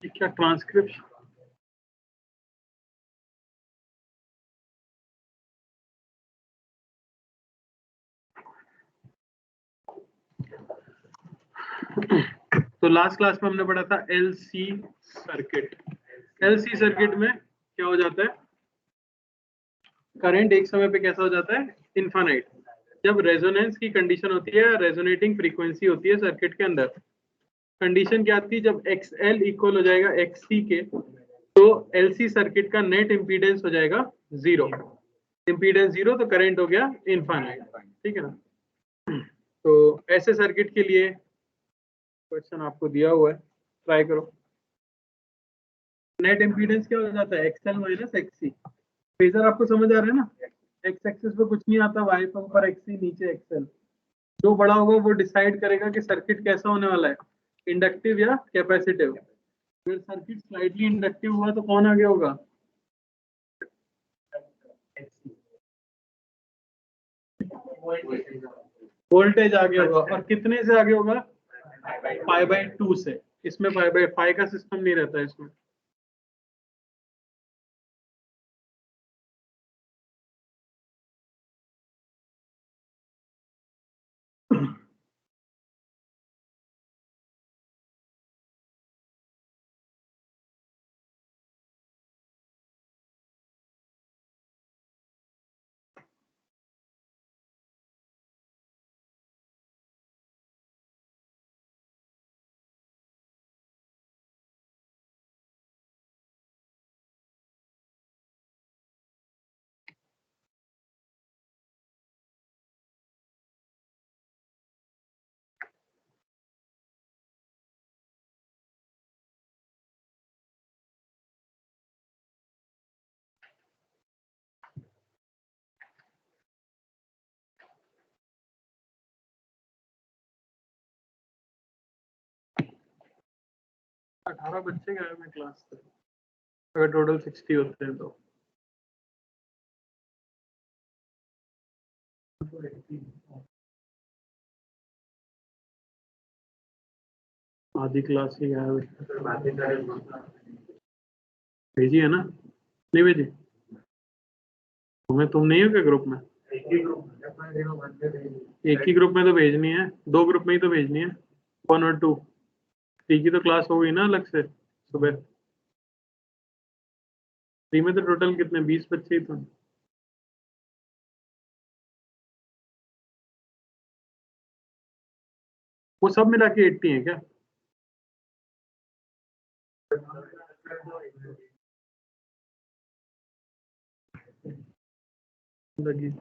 ये क्या ट्रांसक्रिप्शन? तो लास्ट क्लास में हमने पढ़ा था एलसी सर्किट। एलसी सर्किट में क्या हो जाता है, करंट एक समय पे कैसा हो जाता है, इनफाइनाइट। जब रेजोनेंस की कंडीशन होती है, रेजोनेटिंग फ्रीक्वेंसी होती है सर्किट के अंदर, कंडीशन क्या आती है, जब XL इक्वल हो जाएगा XC के, तो LC सर्किट का नेट इंपीडेंस हो जाएगा जीरो। इंपीडेंस जीरो तो करंट हो गया इनफाइनाइट, ठीक है ना। तो ऐसे सर्किट के लिए क्वेश्चन आपको दिया हुआ है, ट्राई करो। नेट इंपीडेंस क्या हो जाता है, XL माइनस XC। फेजर आपको समझ आ रहा है ना, एक्स एक्सिस पे कुछ नहीं आता, वाई पे ऊपर XC नीचे XL। जो बड़ा होगा वो डिसाइड करेगा कि सर्किट कैसा होने वाला है, इंडक्टिव या कैपेसिटिव। अगर सर्किट स्लाइटली इंडक्टिव हुआ तो कौन आगे होगा, वोल्टेज आगे होगा। और कितने से आगे होगा, पाई बाई 2 से। इसमें पाई बाई 5 का सिस्टम नहीं रहता है इसमें। अठारह बच्चे गए हैं क्लास से, अगर टोटल 60 होते हैं तो। आधी क्लास ही गया है। भेजी है ना, नहीं भेजी? तुम्हें, तुम नहीं हो क्या ग्रुप में? एक ही ग्रुप में तो भेजनी है, दो ग्रुप में ही तो भेजनी है, 1 और 2। थ्री की तो क्लास हो गई ना अलग से सुबह। थ्री में तो टोटल कितने, 20 बच्चे ही तो। वो सब मिला के 80 है क्या? लगी।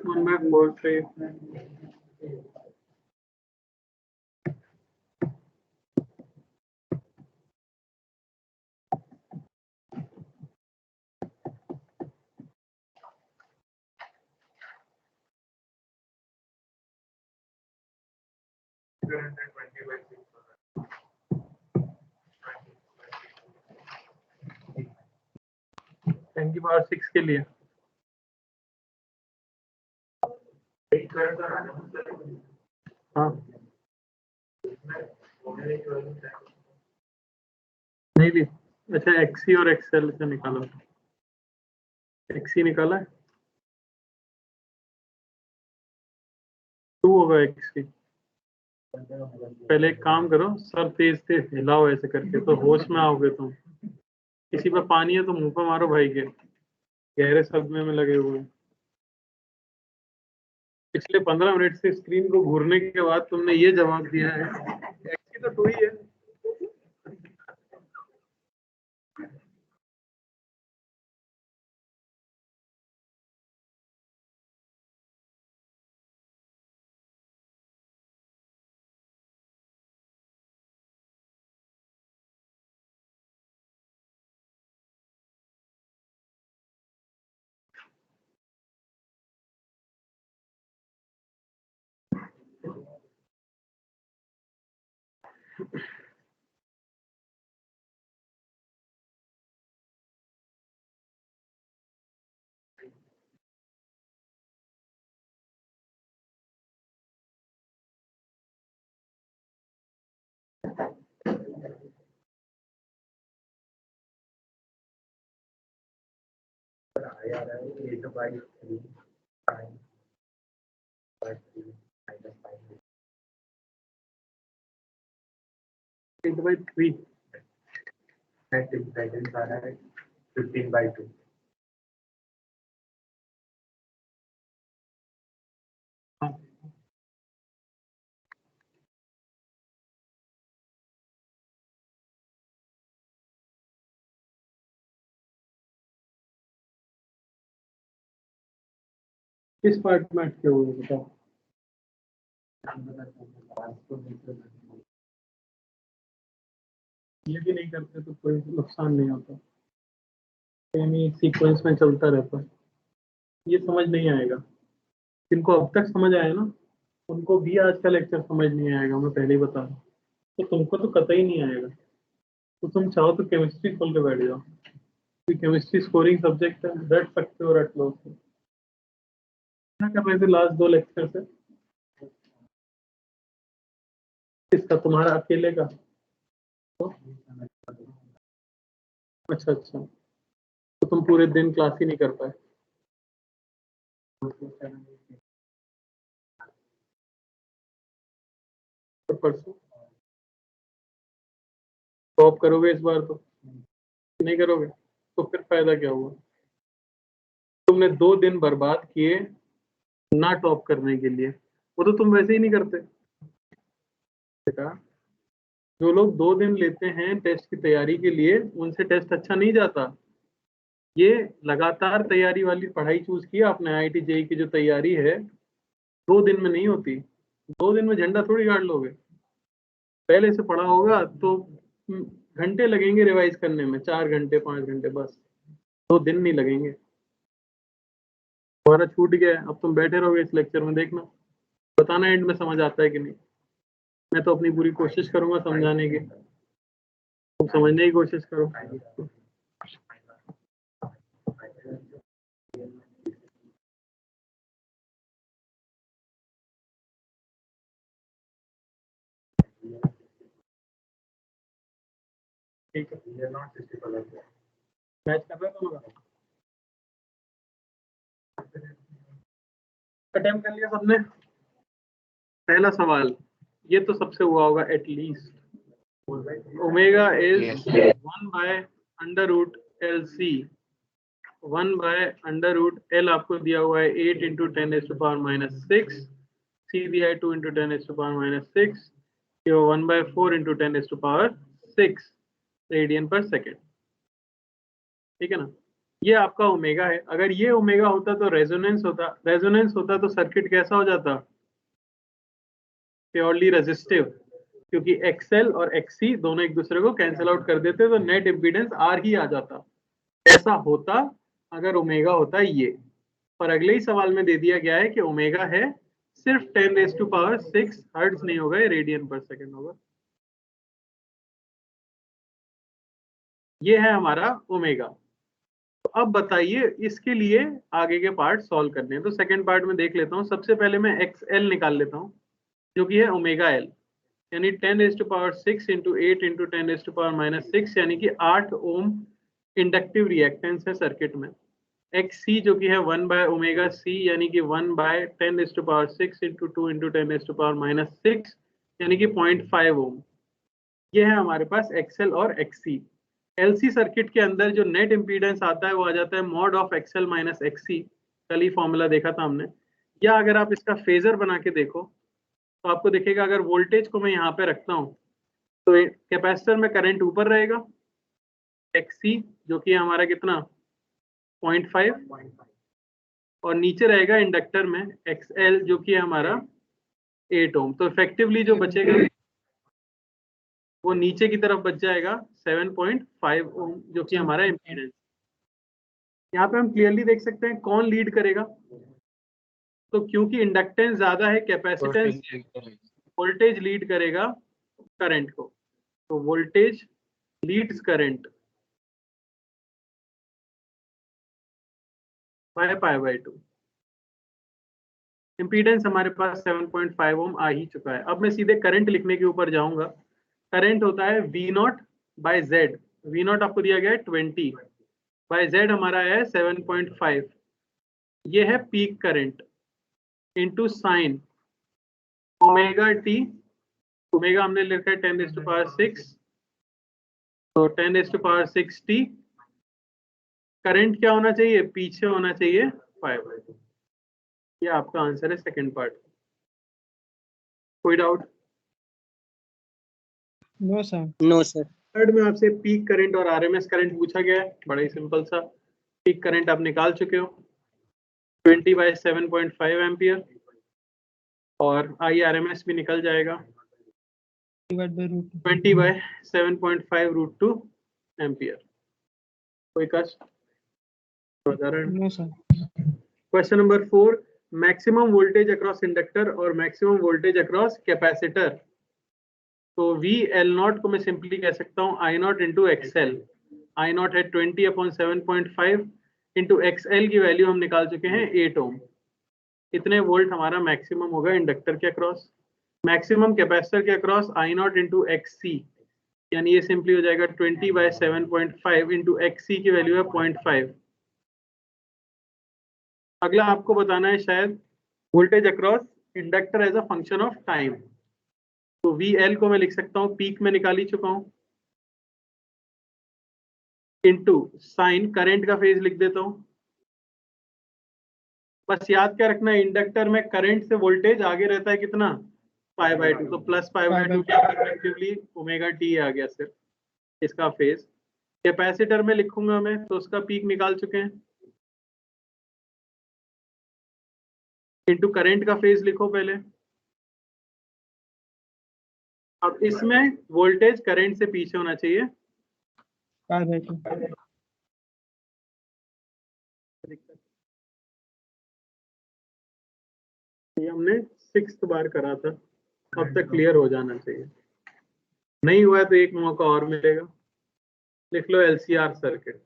One by 4 3। टेन की पावर 6 के लिए हाँ, नहीं ली। अच्छा, XC और XL से निकालो। XC निकाला है, 2 होगा XC। पहले एक काम करो, सर तेज तेज हिलाओ ऐसे करके, तो होश में आओगे तुम। किसी पे पानी है तो मुंह पे मारो भाई के, गहरे सदमे में लगे हुए हैं। पिछले 15 मिनट से स्क्रीन को घूरने के बाद तुमने ये जवाब दिया है, एक्चुअली तो 2 ही है। Eight by 3 That is आ रहा है 15/2. हाँ, किस पार्ट में अटके हुए हो बताओ। ये भी नहीं करते तो कोई नुकसान नहीं होता, सेम ही सीक्वेंस में चलता रहता। ये समझ नहीं आएगा, जिनको अब तक समझ आया ना उनको भी आज का लेक्चर समझ नहीं आएगा, मैं पहले ही बता रहा हूँ। तो तुमको तो कतई नहीं आएगा, तो तुम चाहो तो केमिस्ट्री खोल के बैठ जाओ, केमिस्ट्री स्कोरिंग सब्जेक्ट है, रट सकते हो, रट लो। क्या कर रहे थे लास्ट 2 लेक्चर से? किसका, तुम्हारा अकेले का? तो? अच्छा अच्छा, तो तुम पूरे दिन क्लास ही नहीं कर पाए। तो परसों टॉप करोगे इस बार? तो नहीं करोगे तो फिर फायदा क्या हुआ? तुमने 2 दिन बर्बाद किए ना टॉप करने के लिए, वो तो तुम वैसे ही नहीं करते। बेटा, जो लोग 2 दिन लेते हैं टेस्ट की तैयारी के लिए, उनसे टेस्ट अच्छा नहीं जाता। ये लगातार तैयारी वाली पढ़ाई चूज किया आपने, IIT JEE की जो तैयारी है 2 दिन में नहीं होती। 2 दिन में झंडा थोड़ी गाड़ लोगे। पहले से पढ़ा होगा तो घंटे लगेंगे रिवाइज करने में, 4 घंटे 5 घंटे, बस 2 दिन नहीं लगेंगे। तुम्हारा छूट गया है, अब तुम बैठे रहोगे इस लेक्चर में, देखना बताना एंड में समझ आता है कि नहीं। मैं तो अपनी पूरी कोशिश करूंगा समझाने की, तुम समझने की कोशिश करो। ठीक है, मैच कर रहे हो? अटेम्प्ट कर लिया सबने? पहला सवाल, ये तो सबसे हुआ होगा at least. Omega is 1/√LC, 1/√L आपको दिया हुआ है 8 × 10⁻⁻6, C दिया है 2 × 10⁻⁻6, ये 1/4 × 10⁻6 रेडियन पर सेकेंड। ठीक है ना, ये आपका ओमेगा है। अगर ये ओमेगा होता तो रेजोनेंस होता तो सर्किट कैसा हो जाता? प्योरली रेजिस्टिव, क्योंकि XL और XC दोनों एक दूसरे को कैंसिल आउट कर देते तो नेट इम्पीडेंस R ही आ जाता। ऐसा होता अगर ओमेगा होता ये, पर अगले ही सवाल में दे दिया गया है कि ओमेगा है सिर्फ 10⁻6 हर्ट्ज नहीं होगा, रेडियन पर सेकेंड होगा। ये है हमारा ओमेगा। तो अब बताइए इसके लिए आगे के पार्ट सॉल्व करने हैं, तो सेकंड पार्ट में देख लेता हूँ। सबसे पहले मैं XL निकाल लेता हूँ जो कि है ओमेगा L, यानी 10⁻6 × 8 × 10⁻6 यानी कि 8 ओम इंडक्टिव रिएक्टेंस है सर्किट में। XC जो कि है 1/ωc यानी कि 1/10⁻6 × 2 × 10⁻6 यानी कि 0.5 ओम। ये है हमारे पास XL और XC। LC सर्किट के अंदर जो नेट इम्पीडेंस आता है वो आ जाता है mod of XL - XC, कल ही फॉर्मूला देखा था हमने। या अगर आप इसका फेजर बना के देखो तो आपको दिखेगा, अगर वोल्टेज को मैं यहाँ पे रखता हूँ तो कैपेसिटर में करंट ऊपर रहेगा XC, जो कि हमारा कितना 0.5, और नीचे रहेगा इंडक्टर में XL, जो कि हमारा 8 ओम। तो इफेक्टिवली जो बचेगा वो नीचे की तरफ बच जाएगा 7.5 ओम, जो कि हमारा इम्पीडेंस। यहाँ पे हम क्लियरली देख सकते हैं कौन लीड करेगा। तो क्योंकि इंडक्टेंस ज्यादा है, कैपेसिटेंस वोल्टेज लीड करेगा करंट को, तो voltage leads current by pi by 2। Impedance हमारे पास 7.5 ओम आ ही चुका है। अब मैं सीधे करंट लिखने के ऊपर जाऊंगा। करंट होता है V0 बाय Z। V0 आपको दिया गया है 20 बाय Z हमारा है 7.5। ये है peak current into sine omega T. Omega हमने लिखा है 10⁻6, तो 10⁻6 टी। करंट क्या होना चाहिए, पीछे होना चाहिए 5/2। ये आपका आंसर है सेकंड पार्ट। कोई doubt? No sir. No sir. Third में आपसे पीक करंट और आरएमएस करंट पूछा गया है, बड़ा ही सिंपल सा। पीक करंट आप निकाल चुके हो 20 बाय 7.5 एम्पियर, और IRMS भी निकल जाएगा 20 बाय 7.5 √2 एम्पियर। कोई कष्ट? No sir. Question number 4, maximum voltage across inductor और मैक्सिमम वोल्टेज अक्रॉस कैपेसिटर। तो VL0 को मैं सिंपली कह सकता हूँ I0 इंटू XL। I0 है 20/7.5 इंटू XL की वैल्यू हम निकाल चुके हैं 8 ओम। इतने वोल्ट हमारा मैक्सिमम होगा इंडक्टर के अक्रॉस। मैक्सिमम कैपेसिटर के अक्रॉस I0 इंटू XC, यानी ये सिंपली हो जाएगा 20 बाय 7.5 इंटू XC की वैल्यू है 0.5। अगला आपको बताना है शायद voltage across inductor as a function of time. तो VL को मैं लिख सकता हूँ, पीक में निकाल ही चुका हूँ, इंटू साइन करंट का फेज लिख देता हूँ। बस याद क्या रखना है, इंडक्टर में करंट से वोल्टेज आगे रहता है कितना, π/2। तो प्लस π/2 क्या इफेक्टिवली ओमेगा टी आ गया सिर्फ इसका फेज। कैपेसिटर में लिखूंगा मैं तो उसका पीक निकाल चुके हैं, इंटू करंट का फेज लिखो पहले। अब इसमें वोल्टेज करंट से पीछे होना चाहिए। ये हमने 6th बार करा था, अब तक क्लियर हो जाना चाहिए। नहीं हुआ तो एक मौका और मिलेगा। लिख लो LCR सर्किट।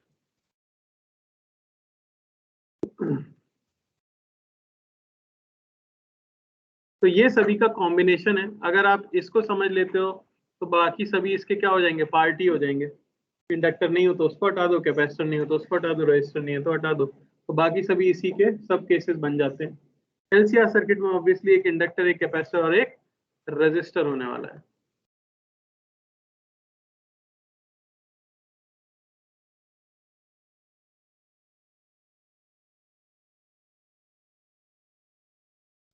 तो ये सभी का कॉम्बिनेशन है। अगर आप इसको समझ लेते हो तो बाकी सभी इसके क्या हो जाएंगे, पार्टी हो जाएंगे। इंडक्टर नहीं हो तो उसको हटा दो, कैपेसिटर नहीं हो तो उसको हटा दो, रेजिस्टर नहीं है तो हटा दो, तो बाकी सभी इसी के सब केसेस बन जाते हैं। LCR सर्किट में ऑब्वियसली एक इंडक्टर, एक कैपेसिटर और एक रेजिस्टर होने वाला है।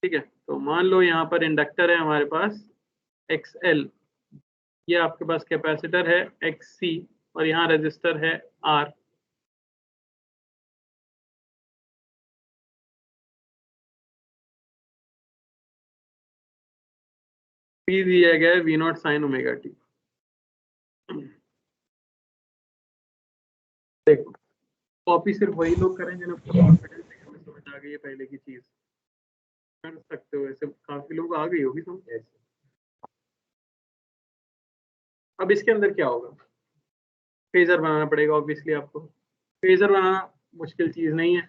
ठीक है, तो मान लो यहाँ पर इंडक्टर है हमारे पास XL, ये आपके पास कैपेसिटर है XC, और यहाँ रेजिस्टर है R। P दिया गया है V0 साइन ओमेगा टी। देखो, कॉपी सिर्फ वही लोग करें जिन्हें कॉन्फिडेंस है, समझ आ गई है पहले की चीज। कर सकते हो, ऐसे काफी लोग आ गई होगी समझ। अब इसके अंदर क्या होगा, फेजर बनाना पड़ेगा ऑब्वियसली आपको। फेजर बनाना मुश्किल चीज नहीं है।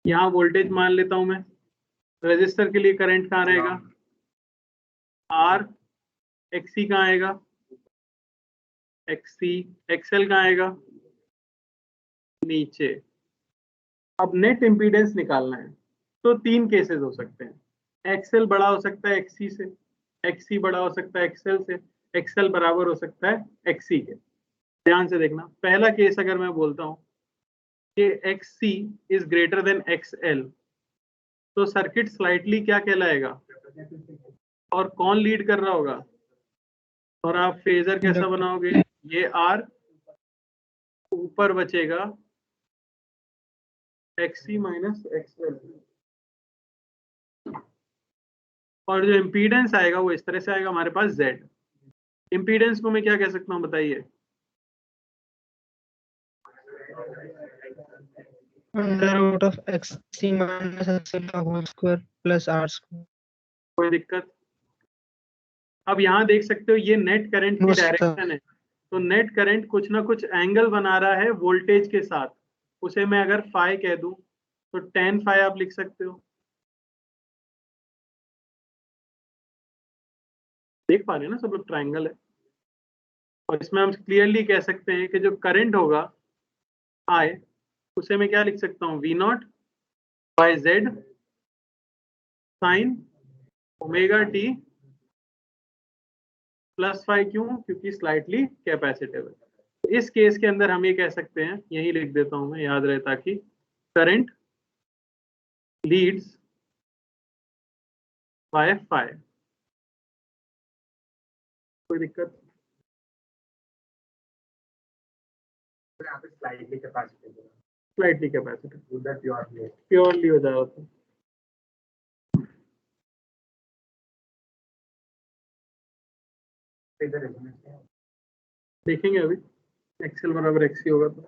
यहाँ वोल्टेज मान लेता हूं मैं, रेजिस्टर के लिए करंट कहाँ रहेगा, R। XC कहाँ आएगा, XC। XL कहाँ आएगा, नीचे। अब नेट इम्पीडेंस निकालना है तो 3 केसेस हो सकते हैं। XL बड़ा हो सकता है XC से, XC बड़ा हो सकता है XL से, XL बराबर हो सकता है XC के। ध्यान से देखना, पहला केस अगर मैं बोलता हूं कि XC is greater than XL, तो सर्किट स्लाइटली क्या कहलाएगा, और कौन लीड कर रहा होगा, और आप फेजर कैसा बनाओगे, ये R ऊपर बचेगा XC माइनस XL, और जो इम्पीडेंस आएगा वो इस तरह से आएगा हमारे पास Z। इम्पीडेंस को मैं क्या कह सकता हूँ बताइए, under root of XC minus XL का whole square plus R square. कोई दिक्कत। अब यहाँ देख सकते हो ये नेट करंट की डायरेक्शन है, तो नेट करंट कुछ ना कुछ एंगल बना रहा है वोल्टेज के साथ, उसे मैं अगर फाई कह दूं तो tan फाई आप लिख सकते हो। देख पा रहे हैं ना सब लोग, ट्रायंगल है, और इसमें हम क्लियरली कह सकते हैं कि जो करंट होगा I, उसे मैं क्या लिख सकता हूँ, V0 by Z sine omega T plus phi, क्यों, क्योंकि स्लाइटली कैपेसिटिव है। तो इस केस के अंदर हम ये कह सकते हैं, यही लिख देता हूं मैं, याद रहे ताकि, करंट लीड्स बाय फाई। कोई दिक्कत, यहाँ पे स्लाइटली कैपेसिटी स्लाइटली कैपेसिटिव उधर प्योरली हो जाएगा तो। इधर देखेंगे अभी एक्सेल बराबर एक्सी होगा तो।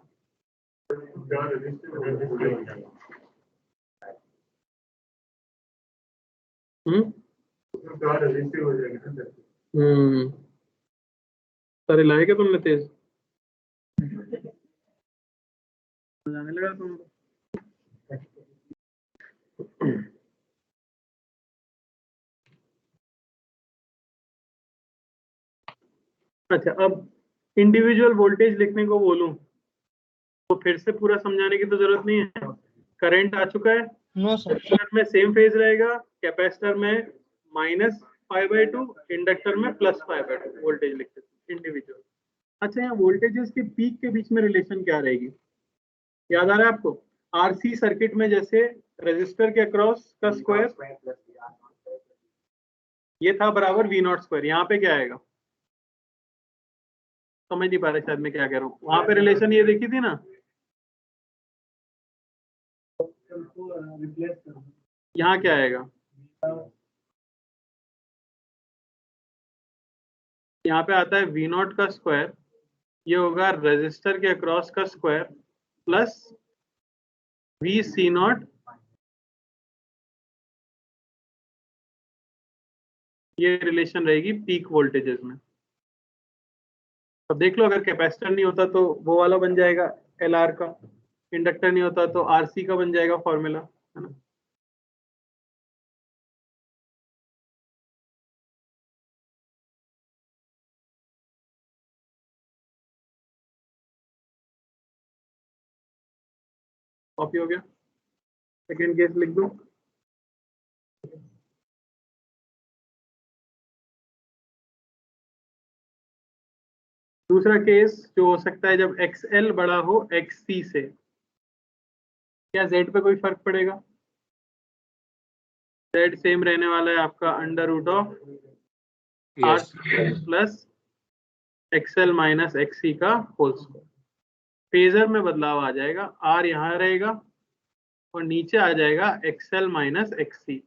सारे लाएगा तुमने तेज जाने लगा तुम। अच्छा, अब इंडिविजुअल वोल्टेज लिखने को बोलूं तो फिर से पूरा समझाने की तो जरूरत नहीं है, करंट आ चुका है, नो सर। रजिस्टर में सेम फेज रहेगा, कैपेसिटर में minus five by two, inductor में plus five by two, voltage लिखते हैं इंडिविजुअल। अच्छा, यहाँ वोल्टेजेस के पीक के बीच में रिलेशन क्या रहेगी, याद आ रहा है आपको, आरसी सर्किट में जैसे रजिस्टर के अक्रॉस का स्क्वायर ये था बराबर वी नॉट स्क्वायर, यहाँ पे क्या आएगा, समझ नहीं पा रहे शायद मैं क्या कह रहा हूँ, वहां पे रिलेशन ये देखी थी ना, यहाँ क्या आएगा, यहाँ पे आता है वी नॉट का स्क्वायर, ये होगा रजिस्टर के अक्रॉस का square plus V C naught, ये रिलेशन रहेगी पीक वोल्टेजेस में। अब देख लो, अगर कैपेसिटर नहीं होता तो वो वाला बन जाएगा एल आर का, इंडक्टर नहीं होता तो आरसी का बन जाएगा फॉर्मूला, है ना। कॉपी हो गया, सेकेंड केस लिख दो। दूसरा केस जो हो सकता है जब XL बड़ा हो XC से, क्या Z पे कोई फर्क पड़ेगा, Z सेम रहने वाला है आपका under root of R plus XL minus XC का होल स्क्वायर। फेजर में बदलाव आ जाएगा, R यहाँ रहेगा और नीचे आ जाएगा XL माइनस XC,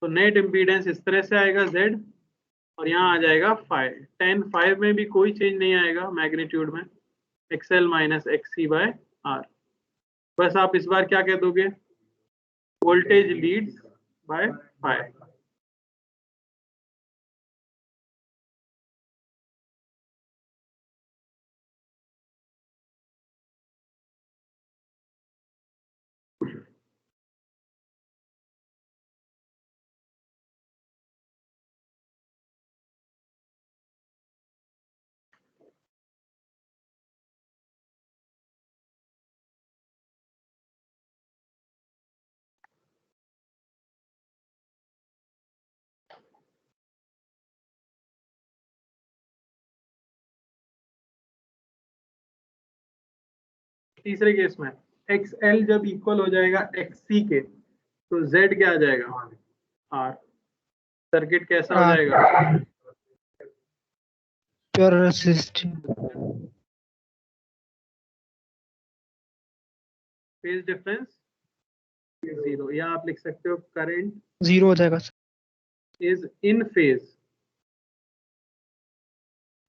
तो नेट इम्पीडेंस इस तरह से आएगा Z, और यहाँ आ जाएगा फाइव, tan फाइव में भी कोई चेंज नहीं आएगा मैग्नीट्यूड में, XL minus XC by R। बस आप इस बार क्या कह दोगे, वोल्टेज लीड्स बाय फाइव। तीसरे केस में XL जब इक्वल हो जाएगा XC के, तो Z क्या आ जाएगा, R। सर्किट कैसा हो R। जाएगा, प्योर रेसिस्टिव। फेज डिफरेंस 0, या आप लिख सकते हो करंट 0 हो जाएगा sir. Is in phase.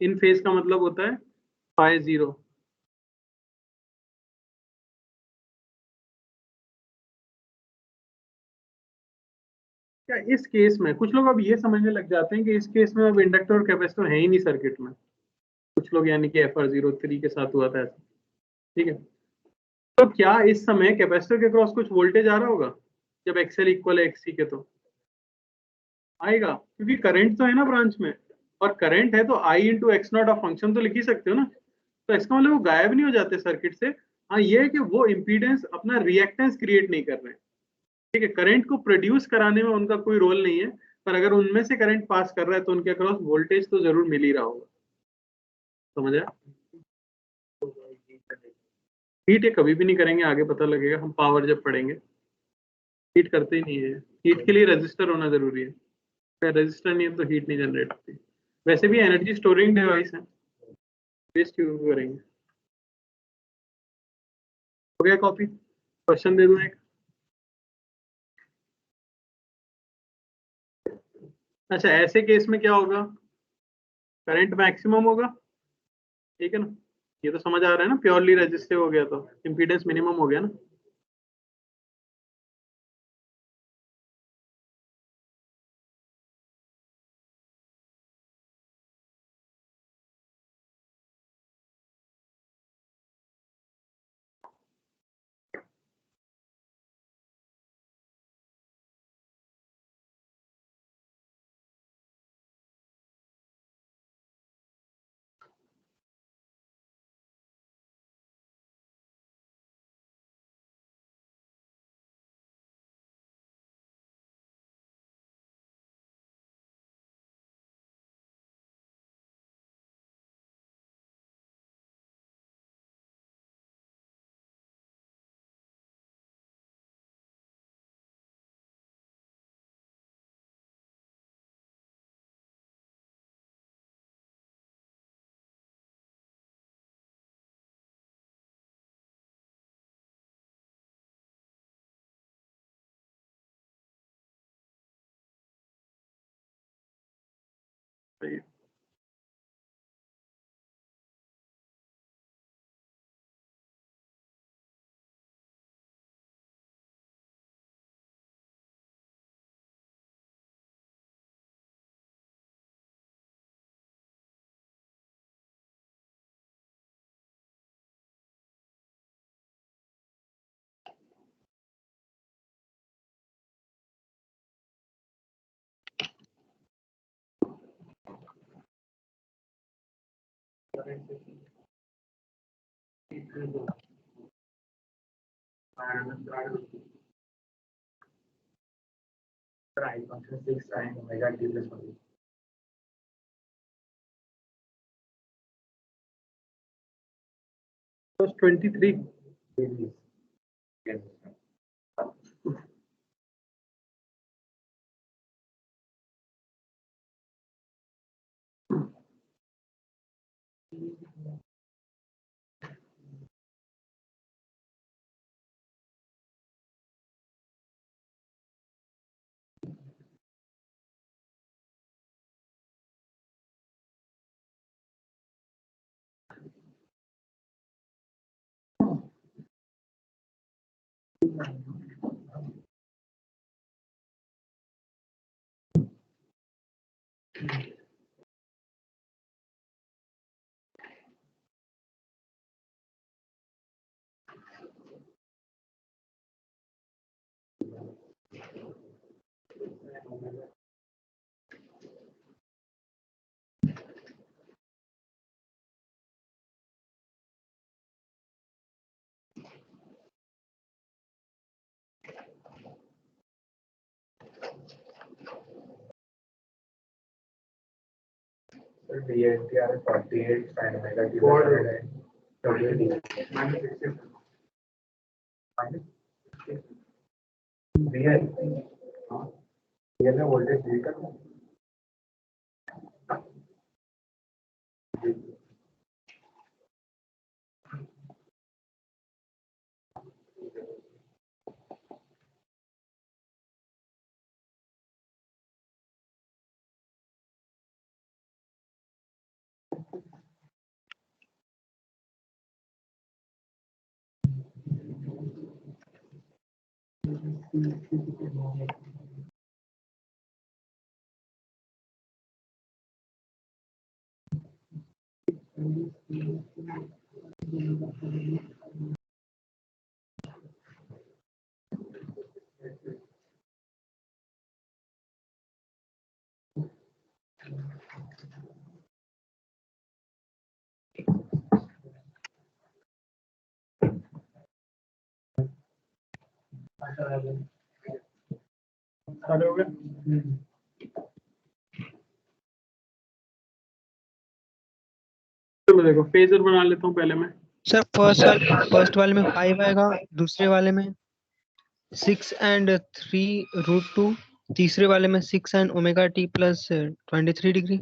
In phase का मतलब होता है फाई 0। क्या इस केस में कुछ लोग अब ये समझने लग जाते हैं कि इस केस में अब इंडक्टर और कैपेसिटर है ही नहीं सर्किट में, कुछ लोग यानी कि FR03 के साथ हुआ था ऐसा, ठीक है। तो क्या इस समय कैपेसिटर के क्रॉस कुछ वोल्टेज आ रहा होगा जब XL इक्वल है XC के, तो आएगा, क्योंकि करंट तो है ना ब्रांच में, और करंट है तो I इंटू एक्स नॉट, आप फंक्शन तो लिख ही सकते हो ना। तो इसका मतलब वो गायब नहीं हो जाते सर्किट से। हाँ ये है कि वो इंपीडेंस अपना रिएक्टेंस क्रिएट नहीं कर रहे हैं, ठीक है। करंट को प्रोड्यूस कराने में उनका कोई रोल नहीं है, पर अगर उनमें से करंट पास कर रहा है तो उनके अक्रॉस वोल्टेज तो जरूर मिल ही रहा होगा। समझ आया? हीट ये कभी भी नहीं करेंगे, आगे पता लगेगा हम पावर जब पढ़ेंगे। हीट करते ही नहीं है, हीट के लिए रेजिस्टर होना जरूरी है, अगर रेजिस्टर नहीं है तो हीट नहीं जनरेट होती। वैसे भी एनर्जी स्टोरिंग डिवाइस है, वेस्ट क्यों करेंगे। हो गया कॉपी, क्वेश्चन दे दूं एक। अच्छा ऐसे केस में क्या होगा, करंट मैक्सिमम होगा, ठीक है ना। ये तो समझ आ रहा है ना, प्योरली रेजिस्टिव हो गया तो इंपीडेंस मिनिमम हो गया ना। सही है। I function 6 sin omega t plus 1. तो 23 Yes. DNTR is 48 sin omega t plus 100 and 38. Minus 60. Minus 60. Real real में वोल्टेज डी का सारे हो गए। चलो देखो फेजर बना लेता हूँ पहले मैं। सर फर्स्ट वाले में 5 आएगा, दूसरे वाले में 6 and 3√2, तीसरे वाले में 6 and omega T plus 23 degree.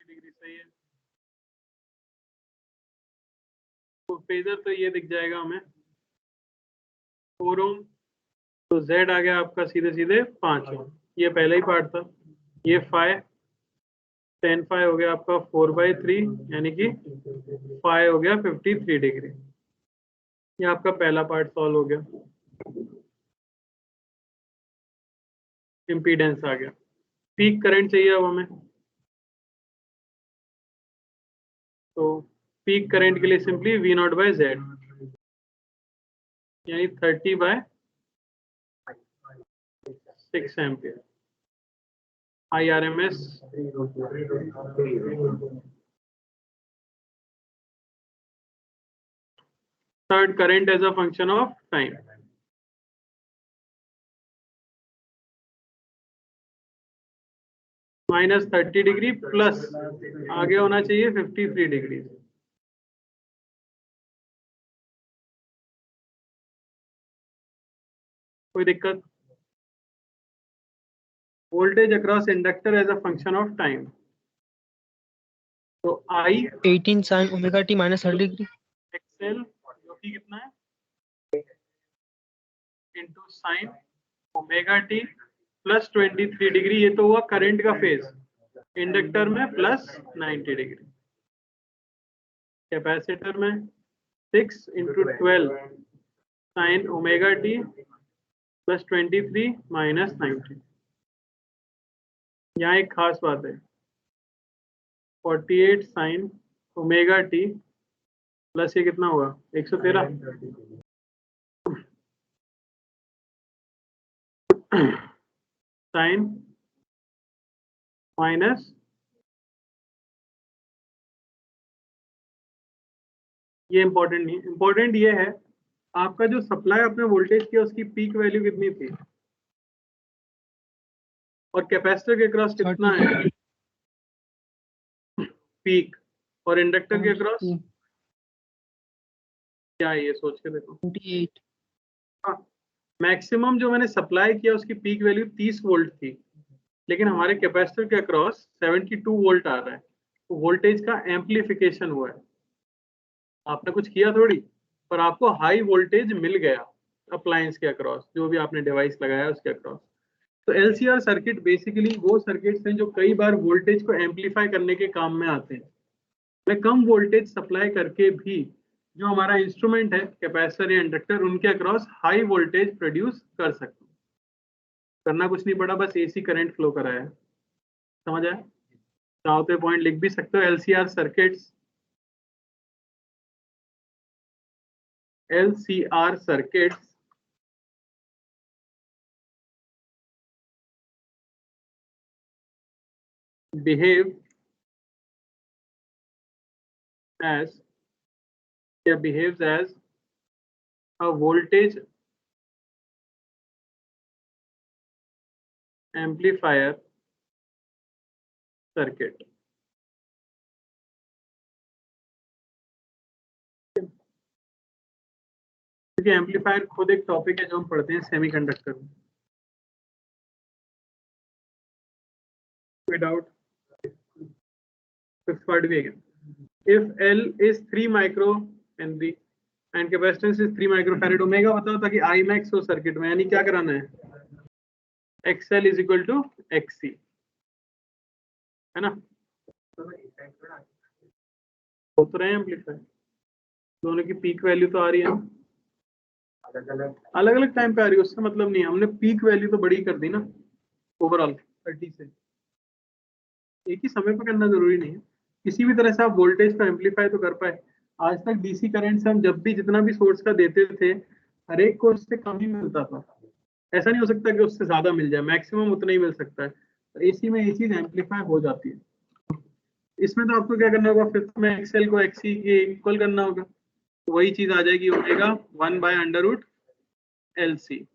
Degree सही है। तो फेजर तो ये दिख जाएगा हमें 4 ओम, तो Z आ गया आपका सीधे सीधे 5 ओम, ये पहला ही पार्ट था। ये 5 10 5 हो गया आपका 4/3, यानी कि 5 हो गया 53 डिग्री। ये आपका पहला पार्ट सॉल्व हो गया। इम्पीडेंस आ गया। पीक करंट चाहिए अब हमें, तो पीक करंट के लिए सिंपली V0/Z, यानी 30/6 ampere. IRMS third current as a function of time. -30 degree plus आगे होना चाहिए 53 डिग्री। कोई दिक्कत? Voltage across inductor as a function of time, तो I 18 sin omega t -30 degree XL जो कि कितना है into sine omega T plus 23 degree. ये तो हुआ करंट का फेज, इंडक्टर में प्लस 90 डिग्री, कैपेसिटर में 6 into 12 sine omega T plus 23 minus 90। यहाँ एक खास बात है, 48 साइन ओमेगा टी प्लस ये कितना होगा 113 साइन माइनस ये इंपॉर्टेंट नहीं, इंपॉर्टेंट ये है आपका जो सप्लाई आपने वोल्टेज किया उसकी पीक वैल्यू कितनी थी और कैपेसिटर के क्रॉस कितना है पीक, और इंडक्टर के क्रॉस क्या है ये सोच के देखो। 28। हाँ, मैक्सिमम जो मैंने सप्लाई किया उसकी पीक वैल्यू 30 वोल्ट थी, लेकिन हमारे कैपेसिटर के अक्रॉस 72 वोल्ट आ रहा है, तो वोल्टेज का एम्पलीफिकेशन हुआ है। आपने कुछ किया थोड़ी, पर आपको हाई वोल्टेज मिल गया अप्लायंस के अक्रॉस, जो भी आपने डिवाइस लगाया उसके अक्रॉस। तो LCR सर्किट बेसिकली वो सर्किट्स हैं जो कई बार वोल्टेज को एम्पलीफाई करने के काम में आते हैं। मैं कम वोल्टेज सप्लाई करके भी जो हमारा इंस्ट्रूमेंट है कैपेसिटर या इंडक्टर, उनके अक्रॉस हाई वोल्टेज प्रोड्यूस कर सकता हूँ। करना कुछ नहीं पड़ा, बस AC करंट फ्लो कराया है। समझ आया? चाहो तो पॉइंट लिख भी सकते हो, LCR circuits behave as behaves as a voltage amplifier circuit. क्योंकि एम्पलीफायर खुद एक टॉपिक है जो हम पढ़ते हैं सेमीकंडक्टर में। विदाउट फिफ्थ पार्ट भी है क्या? If L is 3 micro Henry and capacitance is 3 microfarad, omega बताओ ताकि I max हो सर्किट में, यानी क्या कराना है, XL is equal to XC, है ना? हो तो रहे हैं एम्पलीफायर, दोनों की पीक वैल्यू तो आ रही है, अलग अलग टाइम पे आ रही है, उससे मतलब नहीं है, हमने पीक वैल्यू तो बड़ी कर दी ना ओवरऑल 30 से। एक ही समय पे करना जरूरी नहीं है, किसी भी तरह से आप वोल्टेज को एम्पलीफाई तो कर पाए। आज तक डीसी करंट से हम जब भी जितना भी सोर्स का देते थे, हर एक को उससे कम ही मिलता था, ऐसा नहीं हो सकता कि उससे ज्यादा मिल जाए, मैक्सिमम उतना ही मिल सकता है। तो एसी में ये चीज एम्पलीफाई हो जाती है। इसमें तो आपको क्या करना होगा, फिफ्थ में एक्सएल को एक्सी के इक्वल करना होगा, तो वही चीज आ जाएगी, ओमेगा 1/√LC।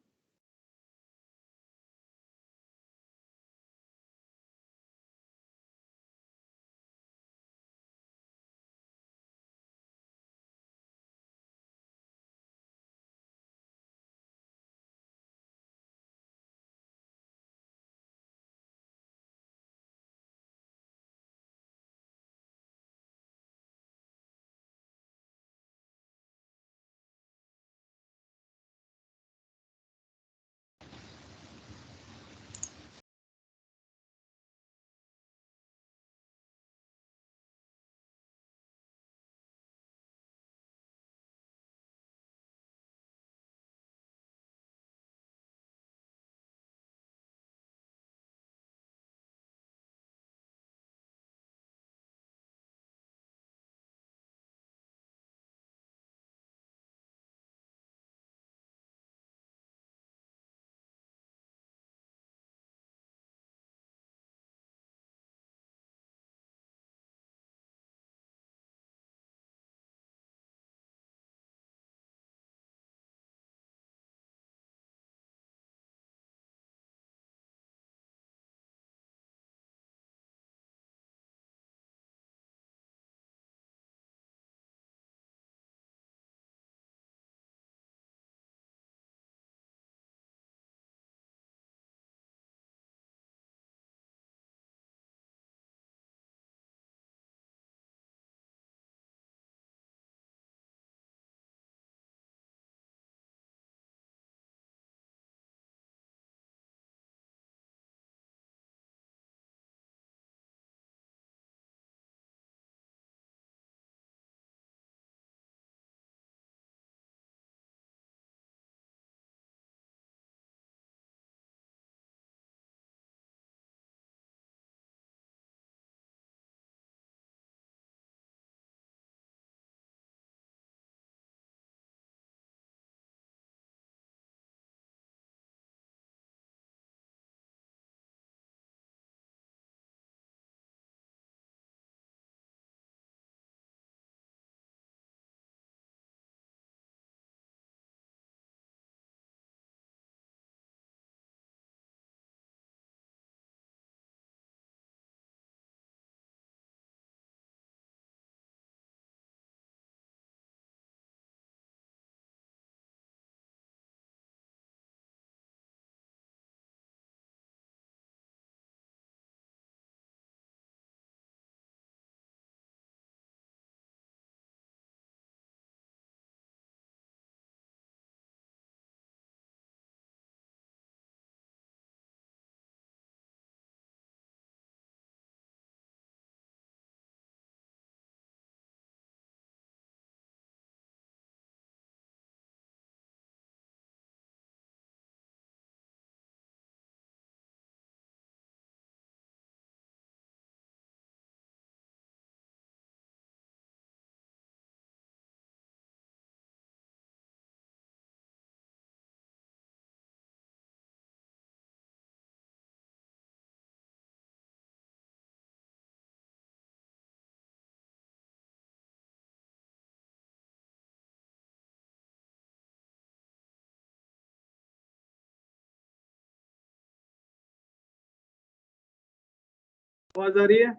आवाज आ रही है?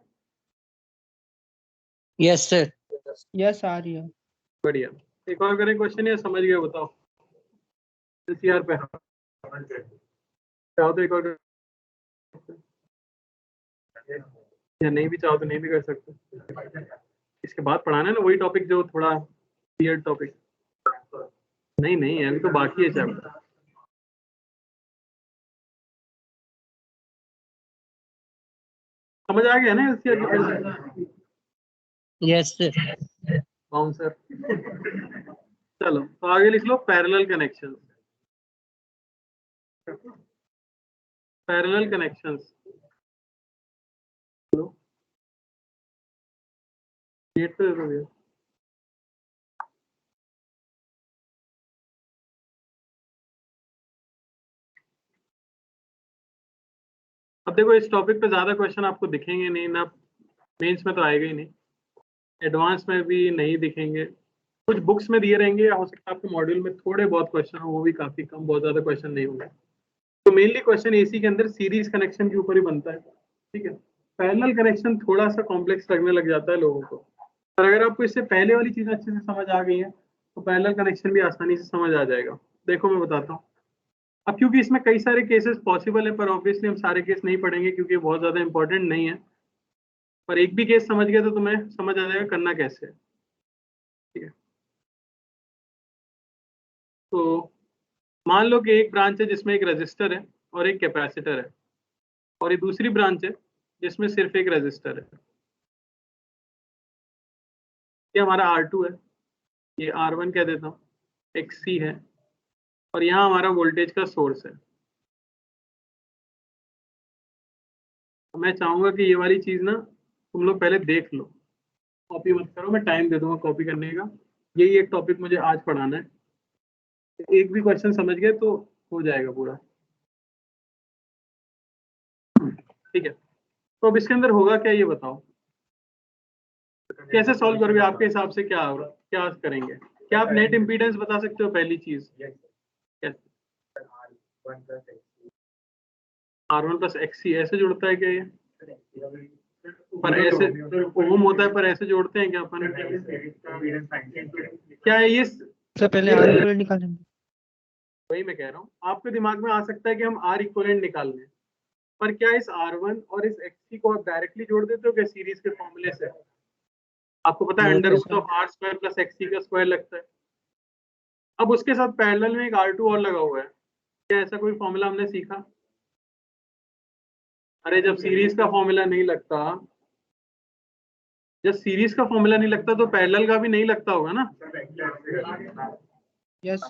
यस सर, यस आ रही है। बढ़िया, एक और करें क्वेश्चन या समझ गए बताओ? एलसीआर पे चाहो तो एक और या नहीं भी चाहो तो नहीं भी कर सकते। इसके बाद पढ़ाना है ना वही टॉपिक जो थोड़ा वियर्ड टॉपिक। नहीं नहीं अभी तो बाकी है चैप्टर। समझ आ गया ना एलसीआर? Yes bouncer. चलो तो आगे लिख लो parallel connection. Parallel connections date पे दे दो भैया। अब देखो इस टॉपिक पे ज्यादा क्वेश्चन आपको दिखेंगे नहीं ना, मेंस में तो आएगा ही नहीं, एडवांस में भी नहीं दिखेंगे, कुछ बुक्स में दिए रहेंगे, हो सकता है आपके मॉड्यूल में थोड़े बहुत क्वेश्चन हो, वो भी काफी कम, बहुत ज्यादा क्वेश्चन नहीं होंगे। तो मेनली क्वेश्चन एसी के अंदर सीरीज कनेक्शन के ऊपर ही बनता है, ठीक है। पैरेलल कनेक्शन थोड़ा सा कॉम्प्लेक्स लगने लग जाता है लोगों को, पर अगर आपको इससे पहले वाली चीजें अच्छे से समझ आ गई है तो पैरेलल कनेक्शन भी आसानी से समझ आ जाएगा। देखो मैं बताता हूँ। अब क्योंकि इसमें कई सारे केसेस पॉसिबल है, पर ऑब्वियसली हम सारे केस नहीं पढ़ेंगे क्योंकि बहुत ज्यादा इंपॉर्टेंट नहीं है, पर एक भी केस समझ गए तो तुम्हें समझ आ जाएगा करना कैसे है, ठीक है। तो मान लो कि एक ब्रांच है जिसमें एक रजिस्टर है और एक कैपेसिटर है, और ये दूसरी ब्रांच है जिसमें सिर्फ एक रजिस्टर है। ये हमारा R2 है, ये R1 कह देता हूँ, XC है, और यहाँ हमारा वोल्टेज का सोर्स है। तो मैं चाहूंगा कि ये वाली चीज ना तुम लोग पहले देख लो, कॉपी मत करो, मैं टाइम दे दूंगा कॉपी करने का। यही एक टॉपिक मुझे आज पढ़ाना है, एक भी क्वेश्चन समझ गए तो हो जाएगा पूरा, ठीक है। तो अब इसके अंदर होगा क्या ये बताओ, कैसे सॉल्व करोगे, आपके हिसाब से क्या होगा, क्या करेंगे? क्या आप नेट इम्पीडेंस बता सकते हो पहली चीज? कैसे? R1 प्लस XC ऐसे जुड़ता है क्या ये? पर ऐसे ओम होता है, पर ऐसे जोड़ते हैं क्या अपन? क्या है ये? सबसे पहले आर इक्वल निकालेंगे। वही मैं कह रहा हूँ, आपके दिमाग में आ सकता है कि हम R इक्विवेलेंट निकाल लें, पर क्या इस R1 और इस XC को आप डायरेक्टली जोड़ देते हो क्या सीरीज के फॉर्मूले से? आपको पता है No, अंडर तो root of R square plus XC का स्क्वायर लगता है। अब उसके साथ पैरेलल में एक R2 और लगा हुआ है, क्या ऐसा कोई फॉर्मूला हमने सीखा? अरे जब सीरीज का फॉर्मूला नहीं लगता, जब सीरीज का फॉर्मूला नहीं लगता तो पैरेलल का भी नहीं लगता होगा ना? यस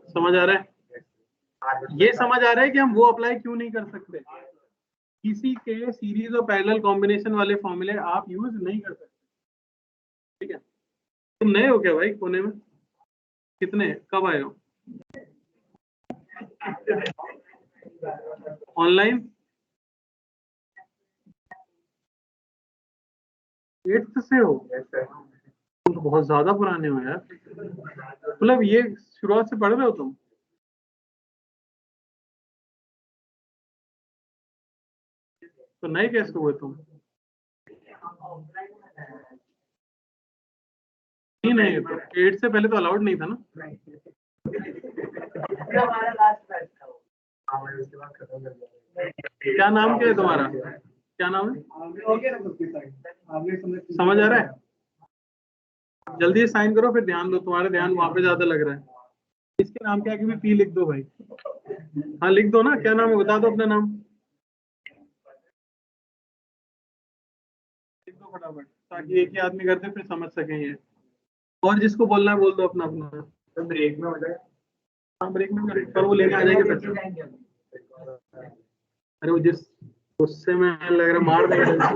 समझ आ रहा है? ये समझ आ रहा है कि हम वो अप्लाई क्यों नहीं कर सकते, किसी के सीरीज और पैरेलल कॉम्बिनेशन वाले फॉर्मूले आप यूज नहीं कर सकते, ठीक है। तुम नए हो क्या भाई कोने में? कितने, कब आए हो ऑनलाइन? 8th से हो? तुम तो बहुत ज्यादा पुराने हो यार, मतलब ये शुरुआत से पढ़ रहे हो तुम? तो नए कैसे हुए तुम? नहीं नहीं, तो 8 से पहले तो अलाउड नहीं था ना? क्या नाम क्या है तुम्हारा, क्या नाम है? समझ आ रहा है? जल्दी साइन करो फिर ध्यान दो, तुम्हारा ध्यान वहां पे ज्यादा लग रहा है। इसके नाम क्या है कि भी पी लिख दो भाई। हाँ लिख दो ना, क्या नाम है बता दो अपना नाम, लिख दो फटाफट ताकि एक ही आदमी करते फिर समझ सकें ये, और जिसको बोलना है बोल दो अपना अपना। ब्रेक में हो जाए। हाँ ब्रेक में पर वो लेने आ जाएंगे फिर से। अरे वो जिस गुस्से में लग रहा मार देगा,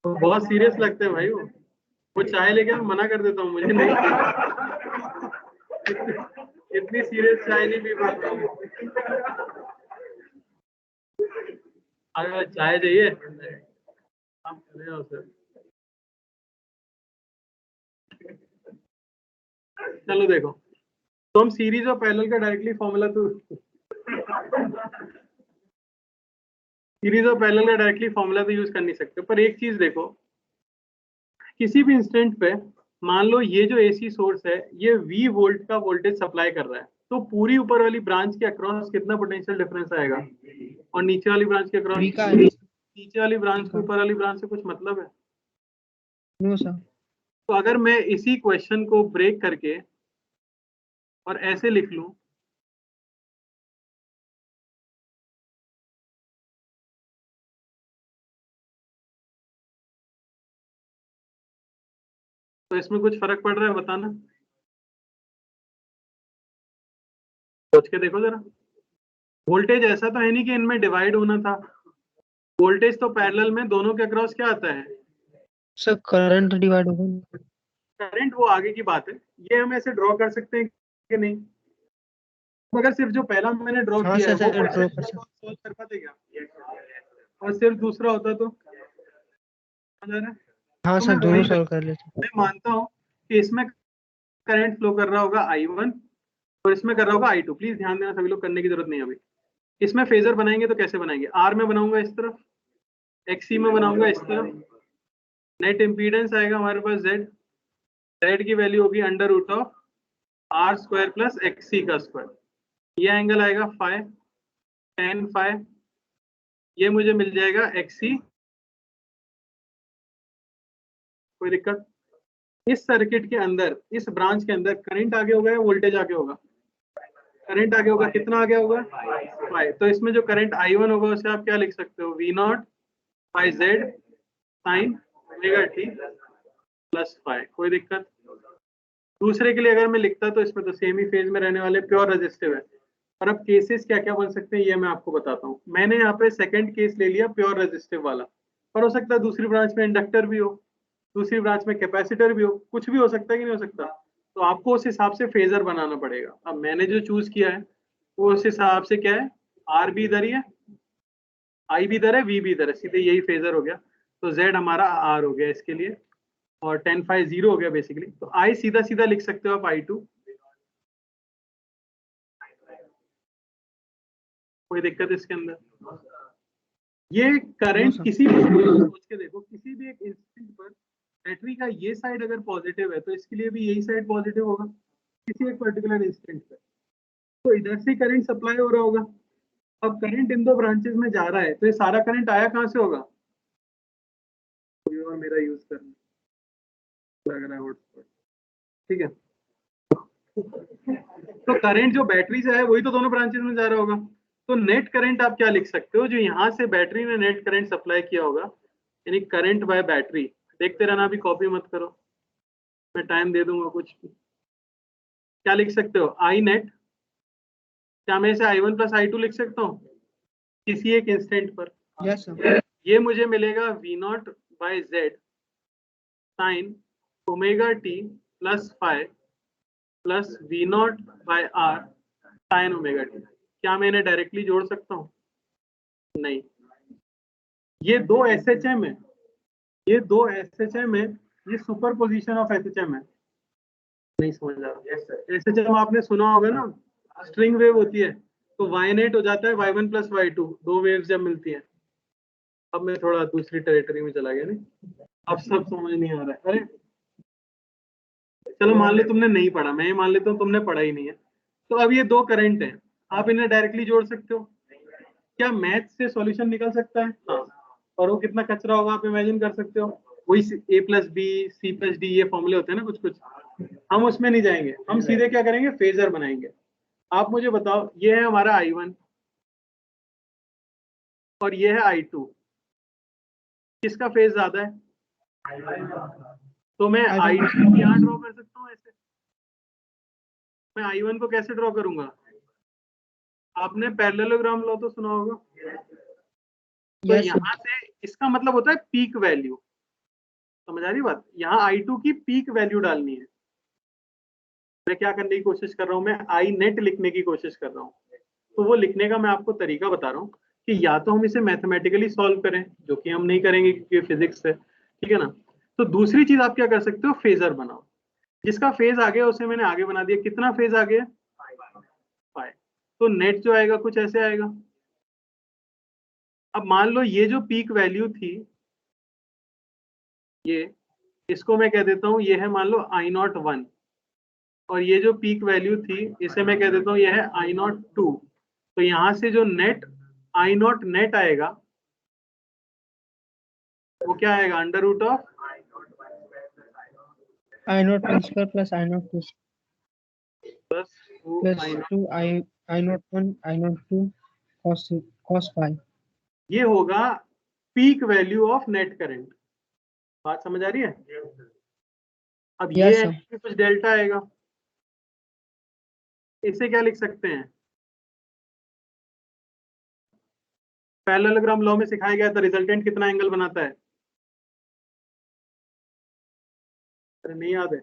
वो बहुत सीरियस लगते हैं भाई वो चाय लेके मैं मना कर देता हूँ, मुझे नहीं इतनी सीरियस चाय नहीं पी पाता हूँ। अगर चाय चाहिए आप चले जाओ सर। चलो देखो, तो हम सीरीज और पैरेलल का डायरेक्टली फॉर्मूला तो सीरीज और पैरेलल का डायरेक्टली फॉर्मूला तो यूज कर नहीं सकते, पर एक चीज देखो, किसी भी इंस्टेंट पे मान लो ये जो एसी सोर्स है ये V वोल्ट का वोल्टेज सप्लाई कर रहा है, तो पूरी ऊपर वाली ब्रांच के अक्रॉस कितना पोटेंशियल डिफरेंस आएगा, और नीचे वाली ब्रांच के अक्रॉस, V का नीचे वाली ब्रांच को ऊपर वाली ब्रांच से कुछ मतलब है? No sir. तो अगर मैं इसी क्वेश्चन को ब्रेक करके और ऐसे लिख लूं, तो इसमें कुछ फर्क पड़ रहा है बताना, सोच के देखो जरा। वोल्टेज ऐसा तो है नहीं कि इनमें डिवाइड होना था, वोल्टेज तो पैरेलल में दोनों के अक्रॉस क्या आता है, सर करंट डिवाइड होगा। करंट, वो आगे की बात है। ये हम ऐसे ड्रॉ कर सकते हैं कि नहीं, मगर सिर्फ जो पहला मैंने ड्रॉ हाँ किया है सर, वो ड्रॉ कर क्वेश्चन सकते। सोल्व कर पाते क्या, और सिर्फ दूसरा होता तो समझ आ रहा है? हाँ तो सर, मैं दोनों वही सॉल्व कर लेते। मैं मानता हूँ कि इसमें करंट फ्लो कर रहा होगा I1 और इसमें कर रहा होगा I2। प्लीज ध्यान देना, सभी लोग, करने की जरूरत नहीं है अभी। इसमें फेजर बनाएंगे तो कैसे बनाएंगे, R में बनाऊंगा इस तरफ, XC में बनाऊंगा इस तरफ, नेट इंपीडेंस आएगा हमारे पास Z, Z की वैल्यू होगी under root of R square plus XC का स्क्वायर, ये एंगल आएगा फाइ, tan फाइ, ये मुझे मिल जाएगा XC। कोई दिक्कत? इस सर्किट के अंदर, इस ब्रांच के अंदर करंट आगे होगा या वोल्टेज आगे होगा, करंट आगे होगा, कितना आगे होगा, फाइ। तो इसमें जो करंट I1 होगा उसे आप क्या लिख सकते हो, V0 by Z sine omega T plus phi. कोई दिक्कत? दूसरे के लिए अगर मैं लिखता तो इसमें तो सेम ही फेज में रहने वाले प्योर रेजिस्टिव है। और अब केसेस क्या क्या बन सकते हैं ये मैं आपको बताता हूँ। मैंने यहाँ पे सेकंड केस ले लिया प्योर रेजिस्टिव वाला, पर हो सकता है दूसरी ब्रांच में इंडक्टर भी हो, दूसरी ब्रांच में कैपेसिटर भी हो, कुछ भी हो सकता है कि नहीं हो सकता। तो आपको उस हिसाब से फेजर बनाना पड़ेगा। अब मैंने जो चूज किया है वो उस हिसाब से क्या है, आर भी इधर ही है, आई भी इधर है, वी भी इधर है, सीधे यही फेजर हो गया। तो जेड हमारा आर हो गया इसके लिए, और 10 फाइव 0 हो गया बेसिकली। तो आई सीधा सीधा लिख सकते हो आप I2। कोई दिक्कत इसके अंदर? ये करंट किसी भी सोच के देखो, किसी भी एक इंस्टेंट पर बैटरी का ये साइड अगर पॉजिटिव है तो इसके लिए भी यही साइड पॉजिटिव होगा किसी एक पर्टिकुलर इंस्टेंट पे, तो इधर से करंट सप्लाई हो रहा होगा। अब करंट इन दो ब्रांचेस में जा रहा है तो ये सारा करंट आया कहां से होगा, कोई और मेरा यूज करना लग रहा है हॉटस्पॉट, ठीक है। तो करंट जो बैटरी से है वही तो दोनों ब्रांचेस में जा रहा होगा। तो नेट करंट आप क्या लिख सकते हो, जो यहाँ से बैटरी ने नेट करंट सप्लाई किया होगा, यानी करंट बाय बैटरी। देखते रहना, अभी कॉपी मत करो, मैं टाइम दे दूंगा कुछ भी। क्या लिख सकते हो, आई नेट, क्या मैं इसे I1 प्लस I2 लिख सकता हूँ किसी एक इंस्टेंट पर? Yes sir. ये मुझे मिलेगा V0 by Z sine omega T plus phi plus V0 by R sine omega t. क्या मैं इन्हें डायरेक्टली जोड़ सकता हूँ? नहीं। ये दो SHM है, ये दो SHM है, ये सुपर पोजिशन ऑफ SHM है। नहीं समझ आ रहा? SHM आपने सुना होगा ना, स्ट्रिंग वेव होती है तो Y नेट हो जाता है Y1 प्लस Y2, दो वेव्स जब मिलती हैं। अब मैं थोड़ा दूसरी टेरिटरी में चला गया, नहीं अब सब समझ नहीं आ रहा है। अरे चलो मान ले तुमने नहीं पढ़ा, मैं ये मान लेता हूँ तुमने पढ़ा ही नहीं है। तो अब ये दो करंट हैं, आप इन्हें डायरेक्टली जोड़ सकते हो? क्या मैथ से सॉल्यूशन निकल सकता है? हाँ। और वो कितना कचरा होगा आप इमेजिन कर सकते हो। वही A plus B C plus D, ये फॉर्मूले होते हैं ना कुछ कुछ, हम उसमें नहीं जाएंगे, हम सीधे क्या करेंगे, फेजर बनाएंगे। आप मुझे बताओ, ये है हमारा I1 और ये है I2, किसका फेज ज्यादा है? तो मैं I2 यहाँ ड्रॉ कर सकता हूँ ऐसे। मैं I1 को कैसे ड्रॉ करूंगा, आपने पैरेललोग्राम लॉ तो सुना होगा। तो यहाँ से इसका मतलब होता है पीक वैल्यू, समझ आ रही बात? यहाँ I2 की पीक वैल्यू डालनी है। मैं क्या करने की कोशिश कर रहा हूँ, मैं आई नेट लिखने की कोशिश कर रहा हूँ। तो वो लिखने का मैं आपको तरीका बता रहा हूँ कि या तो हम इसे मैथमेटिकली सॉल्व करें, जो कि हम नहीं करेंगे क्योंकि फिजिक्स है, ठीक है ना। तो दूसरी चीज आप क्या कर सकते हो, फेजर बनाओ। जिसका फेज आ गया उसे मैंने आगे बना दिया। कितना फेज आ गया, फाइ। तो नेट जो आएगा कुछ ऐसे आएगा, अब मान लो ये जो पीक वैल्यू थी, ये इसको मैं कह देता हूं ये है मान लो I01, और ये जो पीक वैल्यू थी इसे मैं कह देता हूं ये है I02। तो यहां से जो नेट I0 नेट आएगा वो क्या आएगा, under root of I0 1 square plus I0 2 plus plus 2 I0 1 I0 2 cos phi। ये होगा peak value of net current. बात समझ आ रही है? अब ये Yes, sir. कुछ डेल्टा आएगा, इसे क्या लिख सकते हैं, पैरेललोग्राम लॉ में सिखाया गया था रिजल्टेंट कितना एंगल बनाता है, अरे नहीं याद है?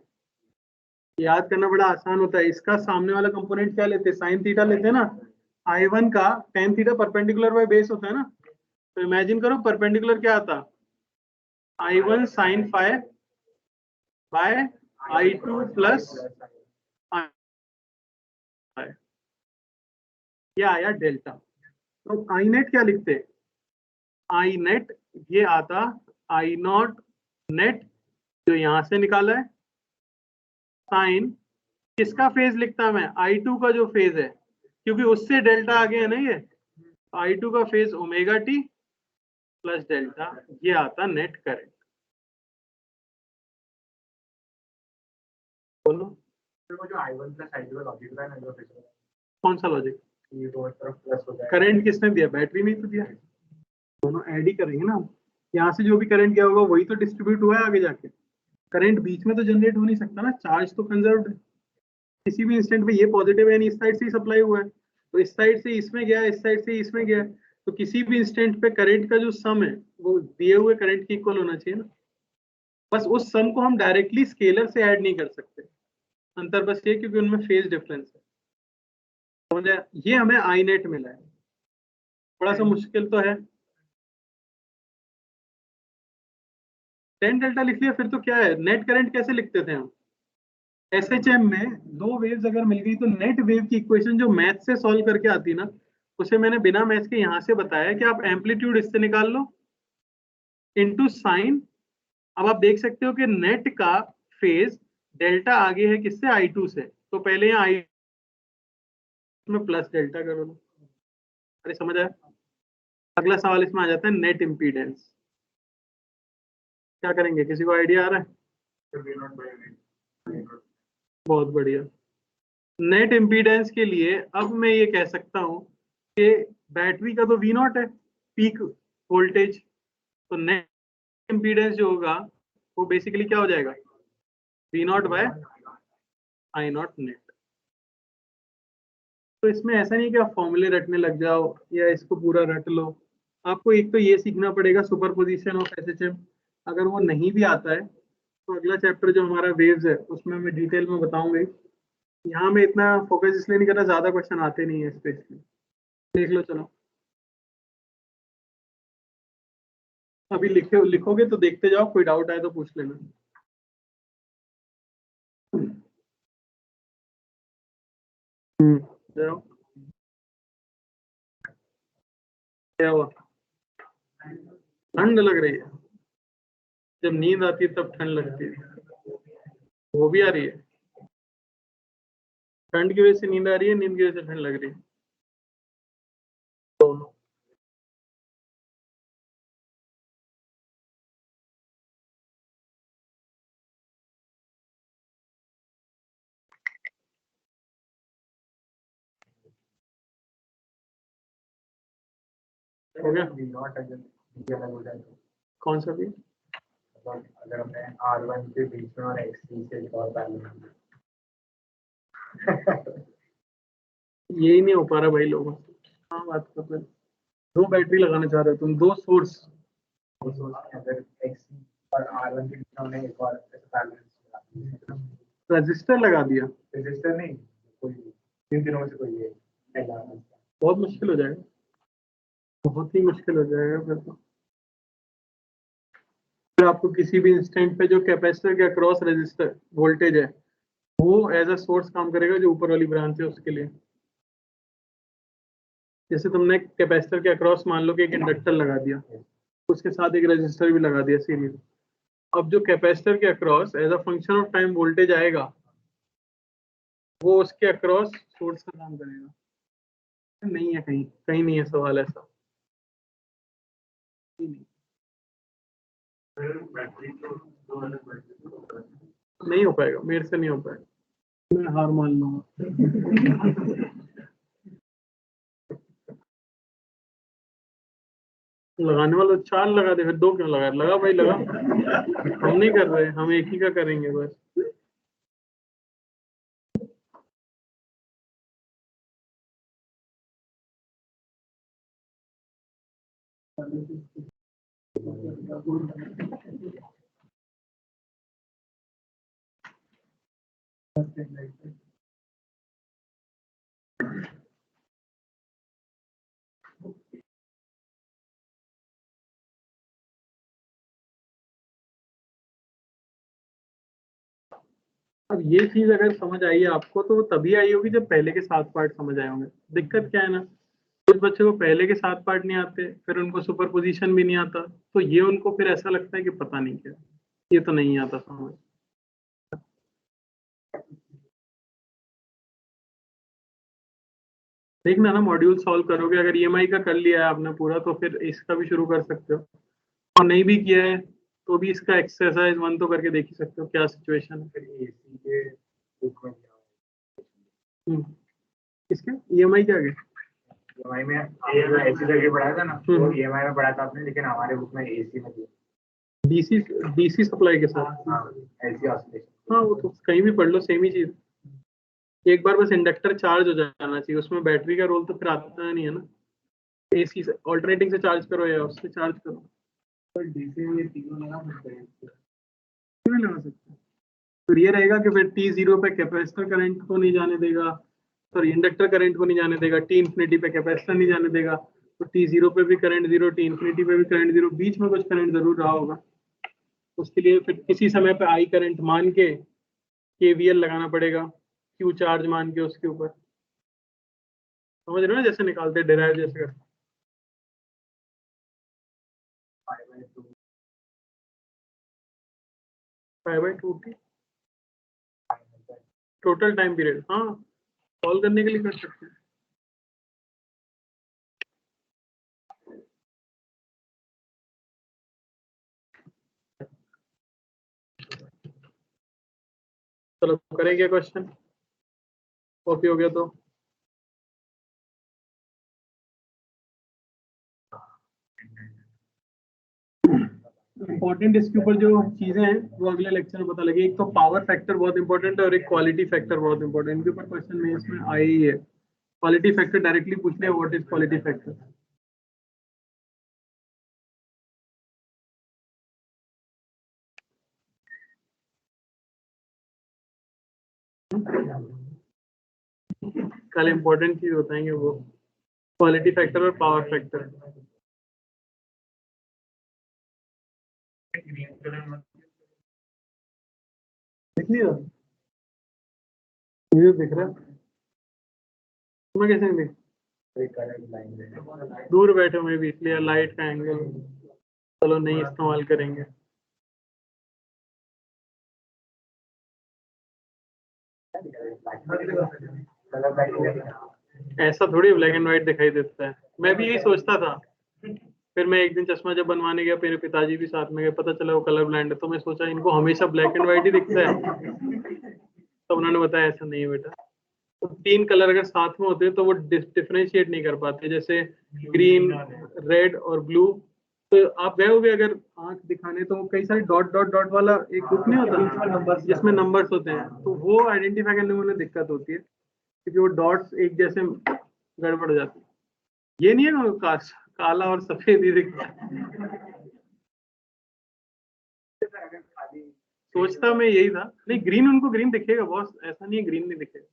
याद करना बड़ा आसान होता है। इसका सामने वाला कंपोनेंट क्या लेते हैं, साइन थीटा लेते हैं ना। I1 का tan theta perpendicular by base होता है ना, तो इमेजिन करो परपेंडिकुलर क्या आता, I1 sin phi bye I2 plus ये आया डेल्टा। तो आई नेट क्या लिखते, आई नेट ये आता I0 नेट जो यहां से निकाला है, साइन किसका फेज लिखता मैं, I2 का जो फेज है, क्योंकि उससे डेल्टा आगे है ना ये, I2 का phase omega T plus delta, ये आता नेट करंट। बोलो वो जो I1 प्लस I2 का लॉजिक है ना, जो कौन सा लॉजिक, ये दोनों तरफ प्लस हो जाएगा। करंट किसने दिया, बैटरी नहीं तो दिया, दोनों ऐड ही करेंगे ना। यहाँ से जो भी करंट गया होगा वही तो डिस्ट्रीब्यूट हुआ है आगे जाके, करंट बीच में तो जनरेट हो नहीं सकता ना, चार्ज तो कंजर्व्ड है। किसी भी इंस्टेंट पे ये पॉजिटिव है, इस साइड से ही सप्लाई हुआ है, तो इस साइड से इसमें गया, इस साइड से इसमें गया, तो किसी भी इंस्टेंट पे करंट का जो सम है वो दिए हुए करंट की इक्वल होना चाहिए ना। बस उस सम को हम डायरेक्टली स्केलर से ऐड नहीं कर सकते, अंतर बस ये क्योंकि उनमें फेज डिफरेंस है। समझा? ये हमें आई नेट मिला है, थोड़ा सा मुश्किल तो है। टेन डेल्टा लिख लिया, फिर तो क्या है, नेट करंट कैसे लिखते थे हम, एसएचएम में दो वेव्स अगर मिल गई तो नेट वेव की इक्वेशन जो मैथ से सॉल्व करके आती ना, उसे मैंने बिना मैथ के यहां से बताया कि आप एम्पलीट्यूड इससे निकाल लो इनटू साइन। अब आप देख सकते हो कि नेट का फेज डेल्टा आगे है किससे, I2 से, तो पहले यहाँ आई में प्लस डेल्टा कर लो। अरे समझ आया? अगला सवाल इसमें आ जाता है नेट इम्पीडेंस, क्या करेंगे, किसी को आइडिया आ रहा है? बहुत बढ़िया। नेट इम्पीडेंस के लिए अब मैं ये कह सकता हूं कि बैटरी का तो V0 है पीक वोल्टेज, तो नेट इम्पीडेंस जो होगा वो बेसिकली क्या हो जाएगा, V0 बाय I0 नेट। तो इसमें ऐसा नहीं कि आप फॉर्मूले रटने लग जाओ या इसको पूरा रट लो, आपको एक तो ये सीखना पड़ेगा सुपरपोजिशन ऑफ एसएचएम, अगर वो नहीं भी आता है तो अगला चैप्टर जो हमारा वेव्स है उसमें मैं डिटेल में बताऊंगा। यहाँ मैं इतना फोकस इसलिए नहीं कर रहा, ज्यादा क्वेश्चन आते नहीं है इस पे, इसलिए देख लो। चलो अभी लिखोगे तो देखते जाओ, कोई डाउट आए तो पूछ लेना। जाओ, क्या हुआ, ठंड लग रही है, जब नींद आती है तब ठंड लगती है, वो भी आ रही है, ठंड की वजह से नींद आ रही है, नींद की वजह से ठंड लग रही है, दोनों। हो गया? V0 अगर ये अलग हो जाए तो कौन सा भी, मतलब अगर हमने R1 के बीच में और X3 से एक और पैरेलल यही नहीं हो पा रहा भाई लोगों से। हाँ बात कर रहे, दो बैटरी लगाना चाह रहे हो तुम, दो सोर्स, अगर X और R1 के बीच में हमने एक और पैरेलल रजिस्टर लगा दिया, रजिस्टर नहीं, कोई इन दिनों से कोई है बहुत मुश्किल हो जाएगा, बहुत ही मुश्किल हो जाएगा फिर आपको किसी भी इंस्टेंट पे जो कैपेसिटर के अक्रॉस रजिस्टर वोल्टेज है वो एज अ सोर्स काम करेगा, जो ऊपर वाली ब्रांच है उसके लिए। जैसे तुमने कैपेसिटर के अक्रॉस मान लो कि एक इंडक्टर लगा दिया, उसके साथ एक रेजिस्टर भी लगा दिया सीरीज। अब जो कैपेसिटर के across as a function of time voltage आएगा, वो उसके अक्रॉस सोर्स का काम करेगा। नहीं है, कहीं कहीं नहीं है सवाल ऐसा, नहीं हो पाएगा, मेरे से नहीं हो पाएगा, मैं हार मान लूंगा। लगाने वाला 4 लगा दे, फिर 2 क्यों लगा? लगा भाई लगा। हम नहीं कर रहे, हम एक ही का करेंगे बस। अब ये चीज अगर समझ आई है आपको, तो वो तभी आई होगी जब पहले के 7 पार्ट समझ आए होंगे। दिक्कत क्या है ना, कुछ बच्चों को पहले के 7 पार्ट नहीं आते, फिर उनको सुपर पोजिशन भी नहीं आता, तो ये उनको फिर ऐसा लगता है कि पता नहीं क्या, ये तो नहीं आता समझ। देखना ना, मॉड्यूल सॉल्व करोगे, अगर ईएमआई का कर लिया है आपने पूरा, तो फिर इसका भी शुरू कर सकते हो, और नहीं भी किया है तो भी इसका एक्सरसाइज 1 तो करके देख ही सकते हो क्या सिचुएशन है। फिर एसी के बुक में इसके ईएमआई क्या गए? ईएमआई में आपने एसी करके पढ़ाया था ना, वो ईएमआई में पढ़ा था आपने, लेकिन हमारे बुक में एसी में दिया। डीसी डीसी सप्लाई के साथ। हाँ, एसी ऑसिलेशन। हाँ, वो तो कहीं भी पढ़ लो, सेम ही चीज। एक बार बस इंडक्टर चार्ज हो जाना चाहिए, उसमें बैटरी का रोल तो फिर आता नहीं है ना। एसी से ऑल्टरनेटिंग से चार्ज करो या उससे चार्ज करो। पर डीसी में ये तीनों लगा सकते हैं। क्यों नहीं लगा सकते? फिर ये रहेगा कि फिर टी जीरो पे कैपेसिटर करंट को नहीं जाने देगा, सॉरी इंडक्टर करंट को नहीं जाने देगा, टी इन्फिनिटी पे कैपेसिटर नहीं जाने देगा, तो टी जीरो पे भी करंट जीरो, टी इन्फिनिटी पे भी करंट जीरो, बीच में कुछ करंट जरूर रहा होगा। उसके लिए फिर किसी समय पे आई करंट मान के केवीएल लगाना पड़ेगा, क्यू चार्ज मान के उसके ऊपर। समझ रहे हो ना, जैसे निकालते डिराइव जैसे करते। 5/2 टोटल टाइम पीरियड, हाँ सॉल्व करने के लिए कर सकते हैं। चलो करेंगे क्वेश्चन, कॉपी हो गया तो। इंपॉर्टेंट इसके ऊपर जो चीजें हैं वो अगले लेक्चर में पता लगे। एक तो पावर फैक्टर बहुत इंपॉर्टेंट है, और एक क्वालिटी फैक्टर बहुत इंपॉर्टेंट। इनके ऊपर क्वेश्चन में इसमें आया ही है। क्वालिटी फैक्टर डायरेक्टली पूछ लिया, व्हाट इज क्वालिटी फैक्टर। कल इंपॉर्टेंट चीज बताएंगे वो, क्वालिटी फैक्टर और पावर फैक्टर। दिख नहीं रहा, मुझे दिख रहा है, तुम्हें कैसे नहीं दिख? दूर बैठे हुए भी इसलिए लाइट का एंगल, चलो नहीं इस्तेमाल करेंगे। ऐसा थोड़ी ब्लैक एंड व्हाइट दिखाई देता है, मैं भी यही सोचता था। फिर मैं एक दिन चश्मा जब बनवाने गया, मेरे पिताजी भी साथ में गए, पता चला वो कलर ब्लाइंड है, तो मैं सोचा इनको हमेशा ब्लैक एंड व्हाइट ही दिखता है। तो उन्होंने बताया ऐसा नहीं है बेटा, तो 3 कलर अगर साथ में होते तो वो डिफरेंशिएट नहीं कर पाते, जैसे ग्रीन, रेड और ब्लू। तो आप गए होगे अगर आंख दिखाने, तो कई सारे डॉट डॉट डॉट वाला एक बुक नहीं होता जिसमें नंबर्स होते हैं, तो वो आइडेंटिफाई करने में दिक्कत होती है, क्योंकि वो डॉट्स एक जैसे गड़बड़ हो जाती है। ये नहीं है ना काला और सफेद ही दिखता है। सोचता मैं यही था, नहीं ग्रीन उनको ग्रीन दिखेगा बॉस, ऐसा नहीं है ग्रीन नहीं दिखेगा।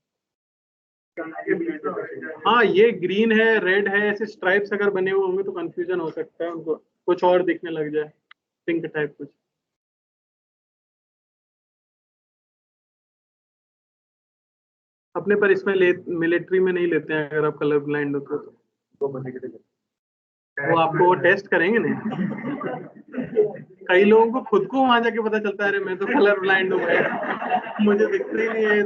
हाँ ये ग्रीन है, रेड है, ऐसे स्ट्राइप्स अगर बने हुए होंगे तो कंफ्यूजन हो सकता है उनको, कुछ और दिखने लग जाए, पिंक टाइप कुछ। अपने पर इसमें मिलिट्री में नहीं लेते हैं अगर आप कलर ब्लाइंड होते हो तो। वो बंदे के वो आपको वो टेस्ट करेंगे नहीं। कई लोगों को खुद को वहां जाके पता चलता है, अरे मैं तो कलर ब्लाइंड हूँ भाई, मुझे दिखता ही नहीं है।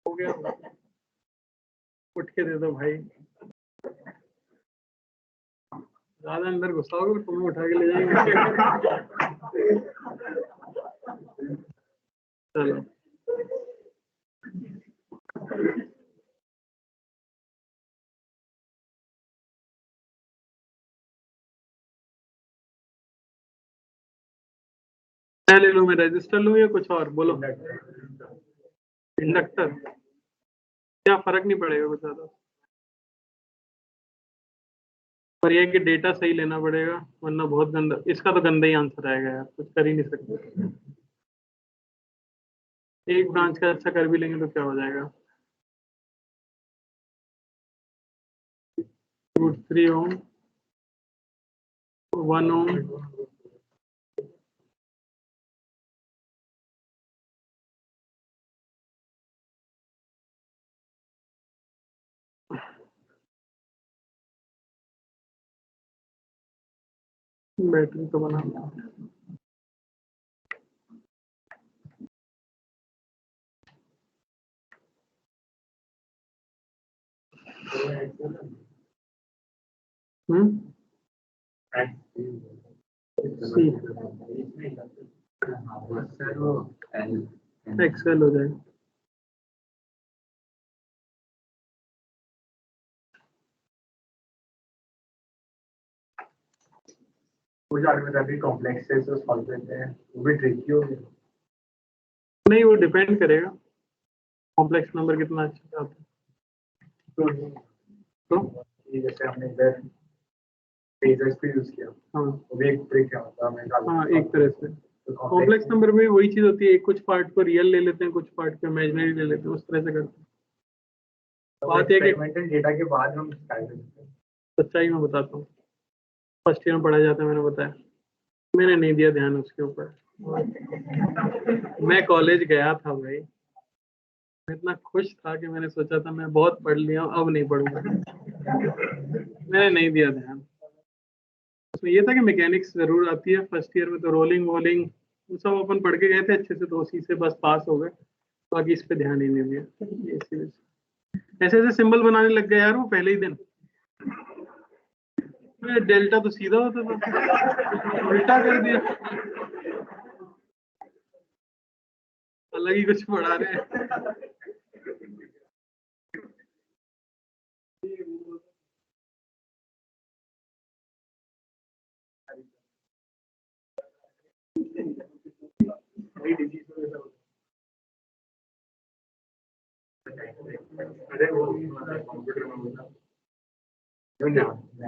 हो गया, उठ के दे दो भाई, ज्यादा अंदर घुसाओगे तो तुम्हें उठा के ले जाएंगे। चलो मैं ले लूं, मैं रजिस्टर लूं या कुछ और बोलो। इंडक्टर, क्या फर्क नहीं पड़ेगा कुछ ज्यादा, पर यह कि डेटा सही लेना पड़ेगा, वरना बहुत गंदा, इसका तो गंदा ही आंसर आएगा यार, कुछ कर ही नहीं सकते। एक ब्रांच का अच्छा कर भी लेंगे तो क्या हो जाएगा। √3 ओम, 1 ओम, बैटरी तो बना। एक्सेल हो जाएगा। मुझे अभी कॉम्प्लेक्स से सॉल्व करते हैं, वो भी ट्रिकी हो गया। नहीं, वो डिपेंड करेगा कॉम्प्लेक्स नंबर कितना अच्छा चाहते हैं। तो ये जैसे हमने इधर पेजर्स पे यूज किया, हाँ वो भी एक ट्रिक है, मतलब हमें हाँ, एक तरह से तो कॉम्प्लेक्स नंबर में वही चीज होती है, कुछ पार्ट को रियल ले लेते हैं, कुछ पार्ट को इमेजिनरी ले लेते हैं, उस तरह से करते हैं। बात है कि एक्सपेरिमेंटल डेटा के बाद हम स्टार्ट करते हैं। सच्चाई में बताता हूँ, फर्स्ट ईयर में पढ़ाया जाता है, मैंने बताया, मैंने नहीं दिया ध्यान उसके ऊपर। मैं कॉलेज गया था भाई, मैं इतना खुश था कि मैंने सोचा था मैं बहुत पढ़ लिया हूँ, अब नहीं पढ़ूंगा। मैंने नहीं दिया ध्यान उसमें। ये था कि मैकेनिक्स जरूर आती है फर्स्ट ईयर में, तो रोलिंग वोलिंग वो सब अपन पढ़ के गए थे अच्छे से, तो उसी से बस पास हो गए, बाकी इस पे ध्यान ही नहीं दिया। ये इसी वजह से ऐसे ऐसे सिंबल बनाने लग गए यार वो पहले ही दिन। डेल्टा तो सीधा होता था, उल्टा कर दिया, अलग ही कुछ पढ़ा रहे हैं। अरे वो कंप्यूटर में बोलता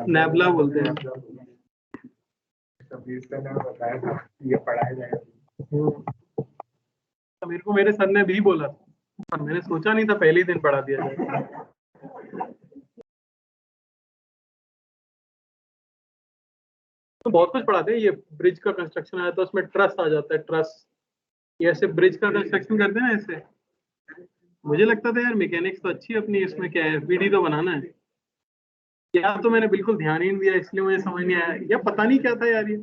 नैबला बोलते हैं। बताया था ये पढ़ाया जाएगा। तो मेरे को मेरे सर ने भी बोला था, पर मैंने सोचा नहीं था पहले ही दिन पढ़ा दिया जाए। तो बहुत कुछ पढ़ाते हैं, ये ब्रिज का कंस्ट्रक्शन आया था उसमें ट्रस आ जाता है, ट्रस, ये ऐसे ब्रिज का कंस्ट्रक्शन करते हैं ना ऐसे। मुझे लगता था यार मैकेनिक्स तो अच्छी है अपनी, इसमें क्या है, एफबीडी तो बनाना है, या तो मैंने बिल्कुल ध्यान ही नहीं दिया इसलिए मुझे समझ नहीं आया, या पता नहीं क्या था यार, ये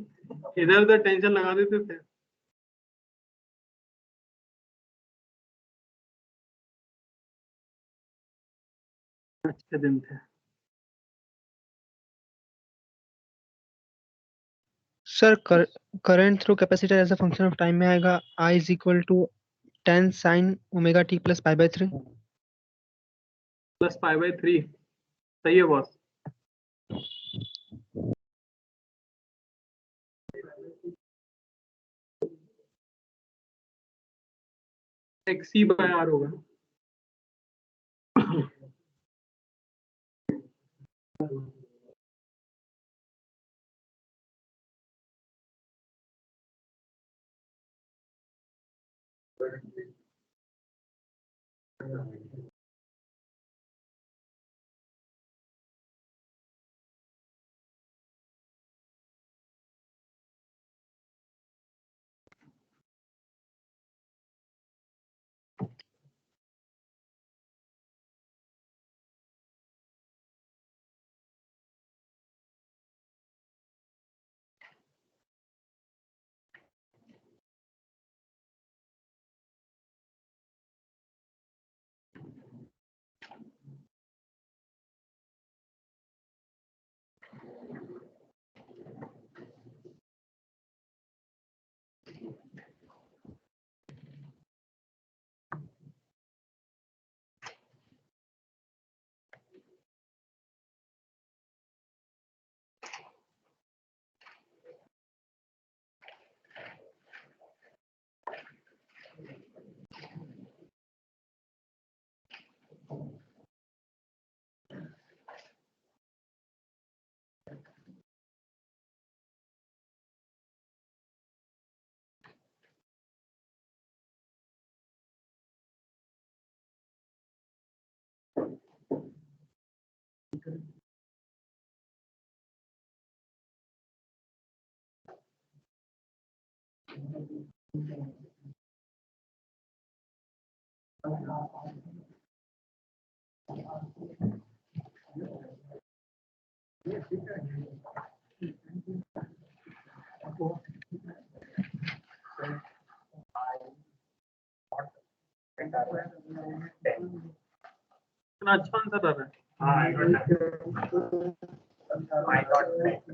इधर उधर टेंशन लगा देते थे। अच्छे दिन थे। Sir current through capacitor as a function of time में आएगा I is equal to 10 sin omega t plus π/3। Plus π/3, सही है बॉस। XC/R होगा। इतना अच्छा आंसर आ रहा है। हाँ, I got that. I got that.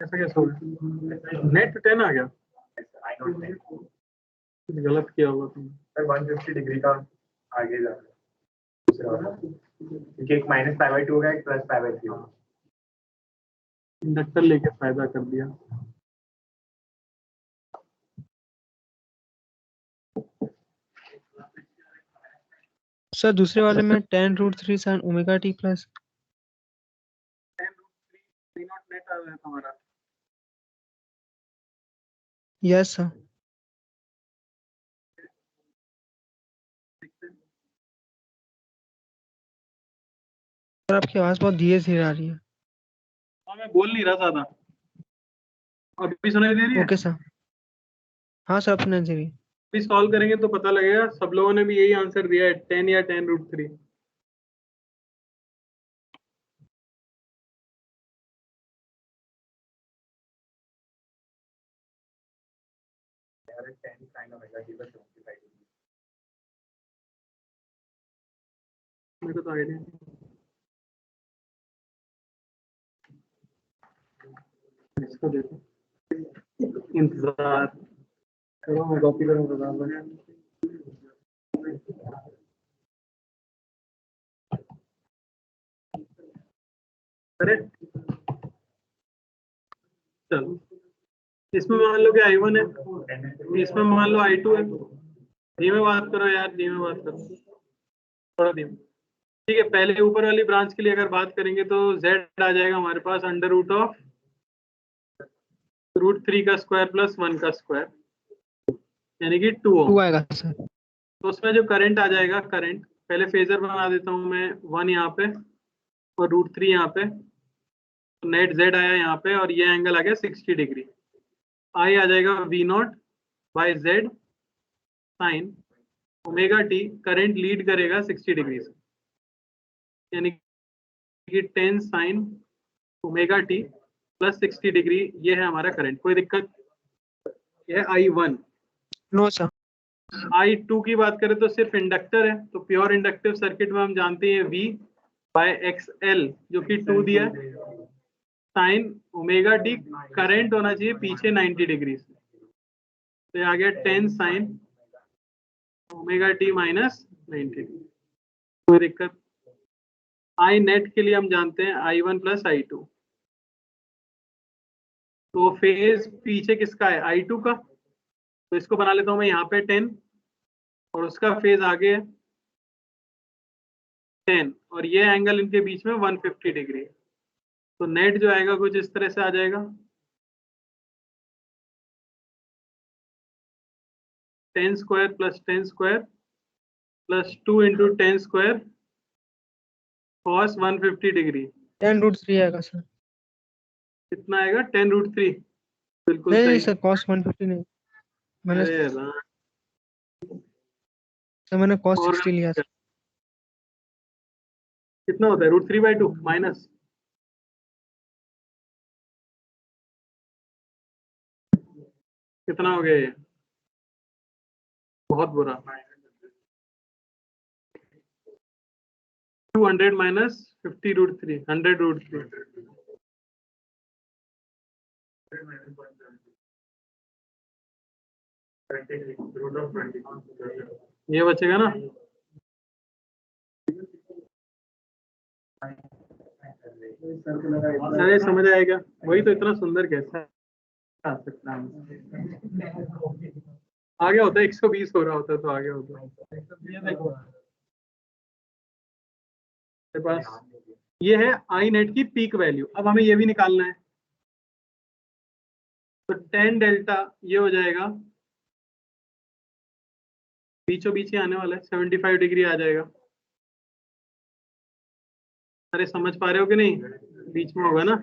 ऐसा कैसे हो गया? नेट 10 आ गया, I got that. कुछ गलत किया होगा तुमने। सर 150 डिग्री का आगे जा रहा है दूसरा वाला, क्योंकि एक -π/2 होगा, एक +π/3 होगा। इंडक्टर लेके फायदा कर दिया। सर दूसरे वाले में 10√3 sin omega T plus 10√3 net आ रहा है तुम्हारा। Yes sir. सर आपकी आवाज बहुत धीरे धीरे आ रही है। हाँ मैं बोल नहीं रहा ज्यादा। अभी सुनाई दे रही है? Okay sir. हाँ सर अपने जी। अभी सॉल्व करेंगे तो पता लगेगा। सब लोगों ने भी यही आंसर दिया है, 10 या 10√3। मेरे को तो आइडिया नहीं। इसको देखो, इंतजार करो, मैं कॉपी करूंगा। अरे चलो, इसमें मान लो कि I1 है, इसमें मान लो I2 है। धीमे बात करो यार, धीमे बात करो, थोड़ा धीमे। ठीक है, पहले ऊपर वाली ब्रांच के लिए अगर बात करेंगे तो z आ जाएगा हमारे पास √3 का स्क्वायर प्लस 1 का स्क्वायर, यानी कि 2 2 आएगा सर। तो उसमें जो करंट आ जाएगा, करंट पहले फेजर बना देता हूं मैं, 1 यहाँ पे और √3 यहाँ पे, तो नेट z आया यहाँ पे और ये एंगल आ गया 60 डिग्री। I आ जाएगा V0 by z sine omega t, current lead करेगा 60 डिग्री से, यानी कि 10 sine omega T plus 60 degree, ये है हमारा करंट। कोई दिक्कत? ये है I1। No sir. I2 की बात करें तो सिर्फ इंडक्टर है, तो प्योर इंडक्टिव सर्किट में हम जानते हैं V बाय XL जो कि 2 दिया है, साइन ओमेगा टी, करंट होना चाहिए पीछे 90 डिग्री से, तो ये आ गया 10 साइन ओमेगा टी माइनस 90। कोई दिक्कत? आई नेट के लिए हम जानते हैं I1 प्लस I2, तो फेज पीछे किसका है? I2 का, तो इसको बना लेता हूं मैं यहाँ पे 10 और उसका फेज आगे है 10 और ये एंगल इनके बीच में 150 डिग्री, तो नेट जो आएगा कुछ इस तरह से आ जाएगा, 10 square plus 10 square plus 2 into 10 square cos 150 degree. 10√3 आएगा सर। कितना आएगा? 10√3। बिल्कुल नहीं सही। सर, cos 150 नहीं, मैंने अरे राम, सर मैंने cos और 60 लिया सर। कितना होता है? √3/2 माइनस कितना हो गया ये? बहुत बुरा। 200 माइनस 50√3, 100√3। ये बचेगा ना? अरे समझ आएगा, वही तो, इतना सुंदर कैसा आ सकता है? आगे होता है 120 हो रहा होता है तो आगे होता है। ये देखो मेरे पास ये है आई नेट की पीक वैल्यू। अब हमें ये भी निकालना है, तो 10 डेल्टा ये हो जाएगा, बीचों बीच ही आने वाला है, 75 डिग्री आ जाएगा, अरे समझ पा रहे हो कि नहीं, बीच में होगा ना।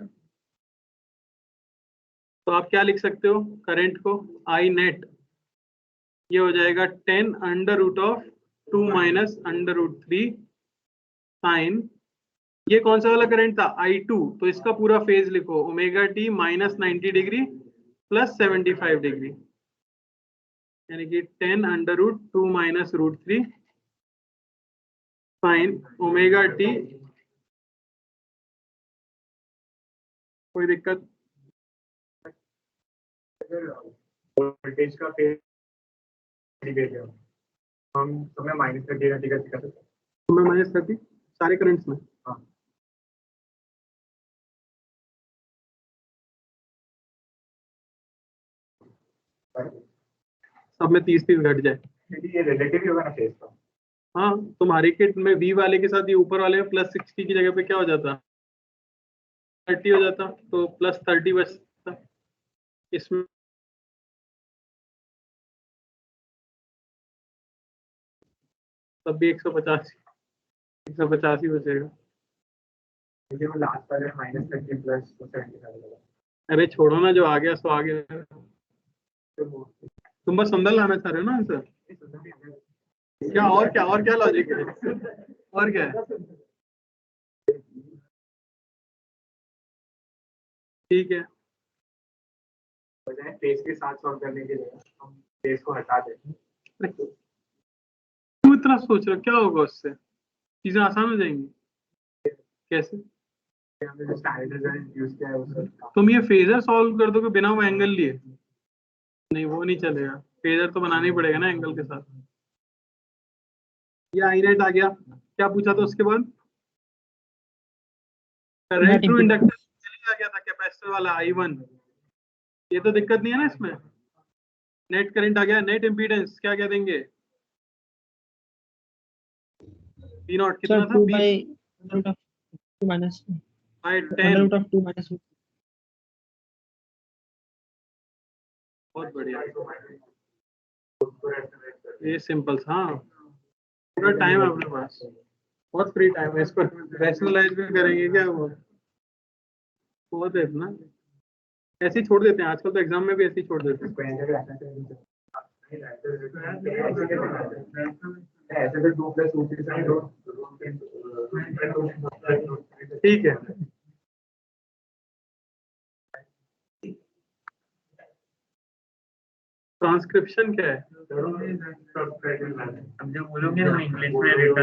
तो आप क्या लिख सकते हो करंट को, आई नेट ये हो जाएगा 10 under root of 2 minus under root 3 sine, ये कौन सा वाला करंट था I2, तो इसका पूरा फेज लिखो omega t minus 90 degree plus 75 degree, यानी कि 10 under root 2 minus root 3 sine omega t. कोई दिक्कत? वोल्टेज का फेज हम तुम्हें माइनस 30 कर सकते हैं, तुम्हें माइनस 30 सारे करंट्स में। हाँ। सब में 30 घट जाए। ये रिलेटिव ही होगा ना फेज का। हाँ, तुम्हारे किट में V वाले के साथ ये ऊपर वाले में प्लस 60 की जगह पे क्या हो जाता 30 हो जाता, तो प्लस 30 बचता इसमें। तब भी 150 ही बचेगा। लेकिन वो लास्ट वाले माइनस 30 प्लस 75 अरे छोड़ो ना, जो आ गया सो आ गया। तुम बस संदल लाना चाह रहे हो ना आंसर? क्या और क्या लॉजिक है, और क्या है? ठीक है, बजाय फेज के साथ सॉल्व करने के लिए हम फेज को हटा दें। तुम इतना सोच रहे हो, क्या होगा उससे, चीजें आसान हो जाएंगी। कैसे? हमने जो स्टैंडर्ड रिजल्ट यूज किया है उससे तुम ये फेजर सॉल्व कर दोगे बिना वो एंगल लिए? नहीं, वो नहीं चलेगा, फेजर तो बनाना ही पड़ेगा ना एंगल के साथ। ये आई नेट आ गया, क्या पूछा था उसके बाद? करंट थ्रू इंडक्टर आ गया था कैपेसिटर वाला I1, ये तो दिक्कत नहीं है ना इसमें। नेट करंट आ गया, नेट इम्पीडेंस क्या क्या देंगे? P नॉट कितना था? 2 by root of 2 minus by under 10। Root of 2 minus. बहुत बढ़िया, ये सिंपल था। हाँ, पूरा टाइम है अपने पास, बहुत फ्री टाइम है, इसको रैशनलाइज भी करेंगे क्या वो बहुत है इतना। ऐसे ही छोड़ देते हैं आजकल तो, एग्जाम में भी ऐसे ही छोड़ देते हैं। ऐसे तो 2 प्लस 2 ठीक है, ट्रांसक्रिप्शन क्या है? अब जो बोलोगे हम इंग्लिश में रिटर्न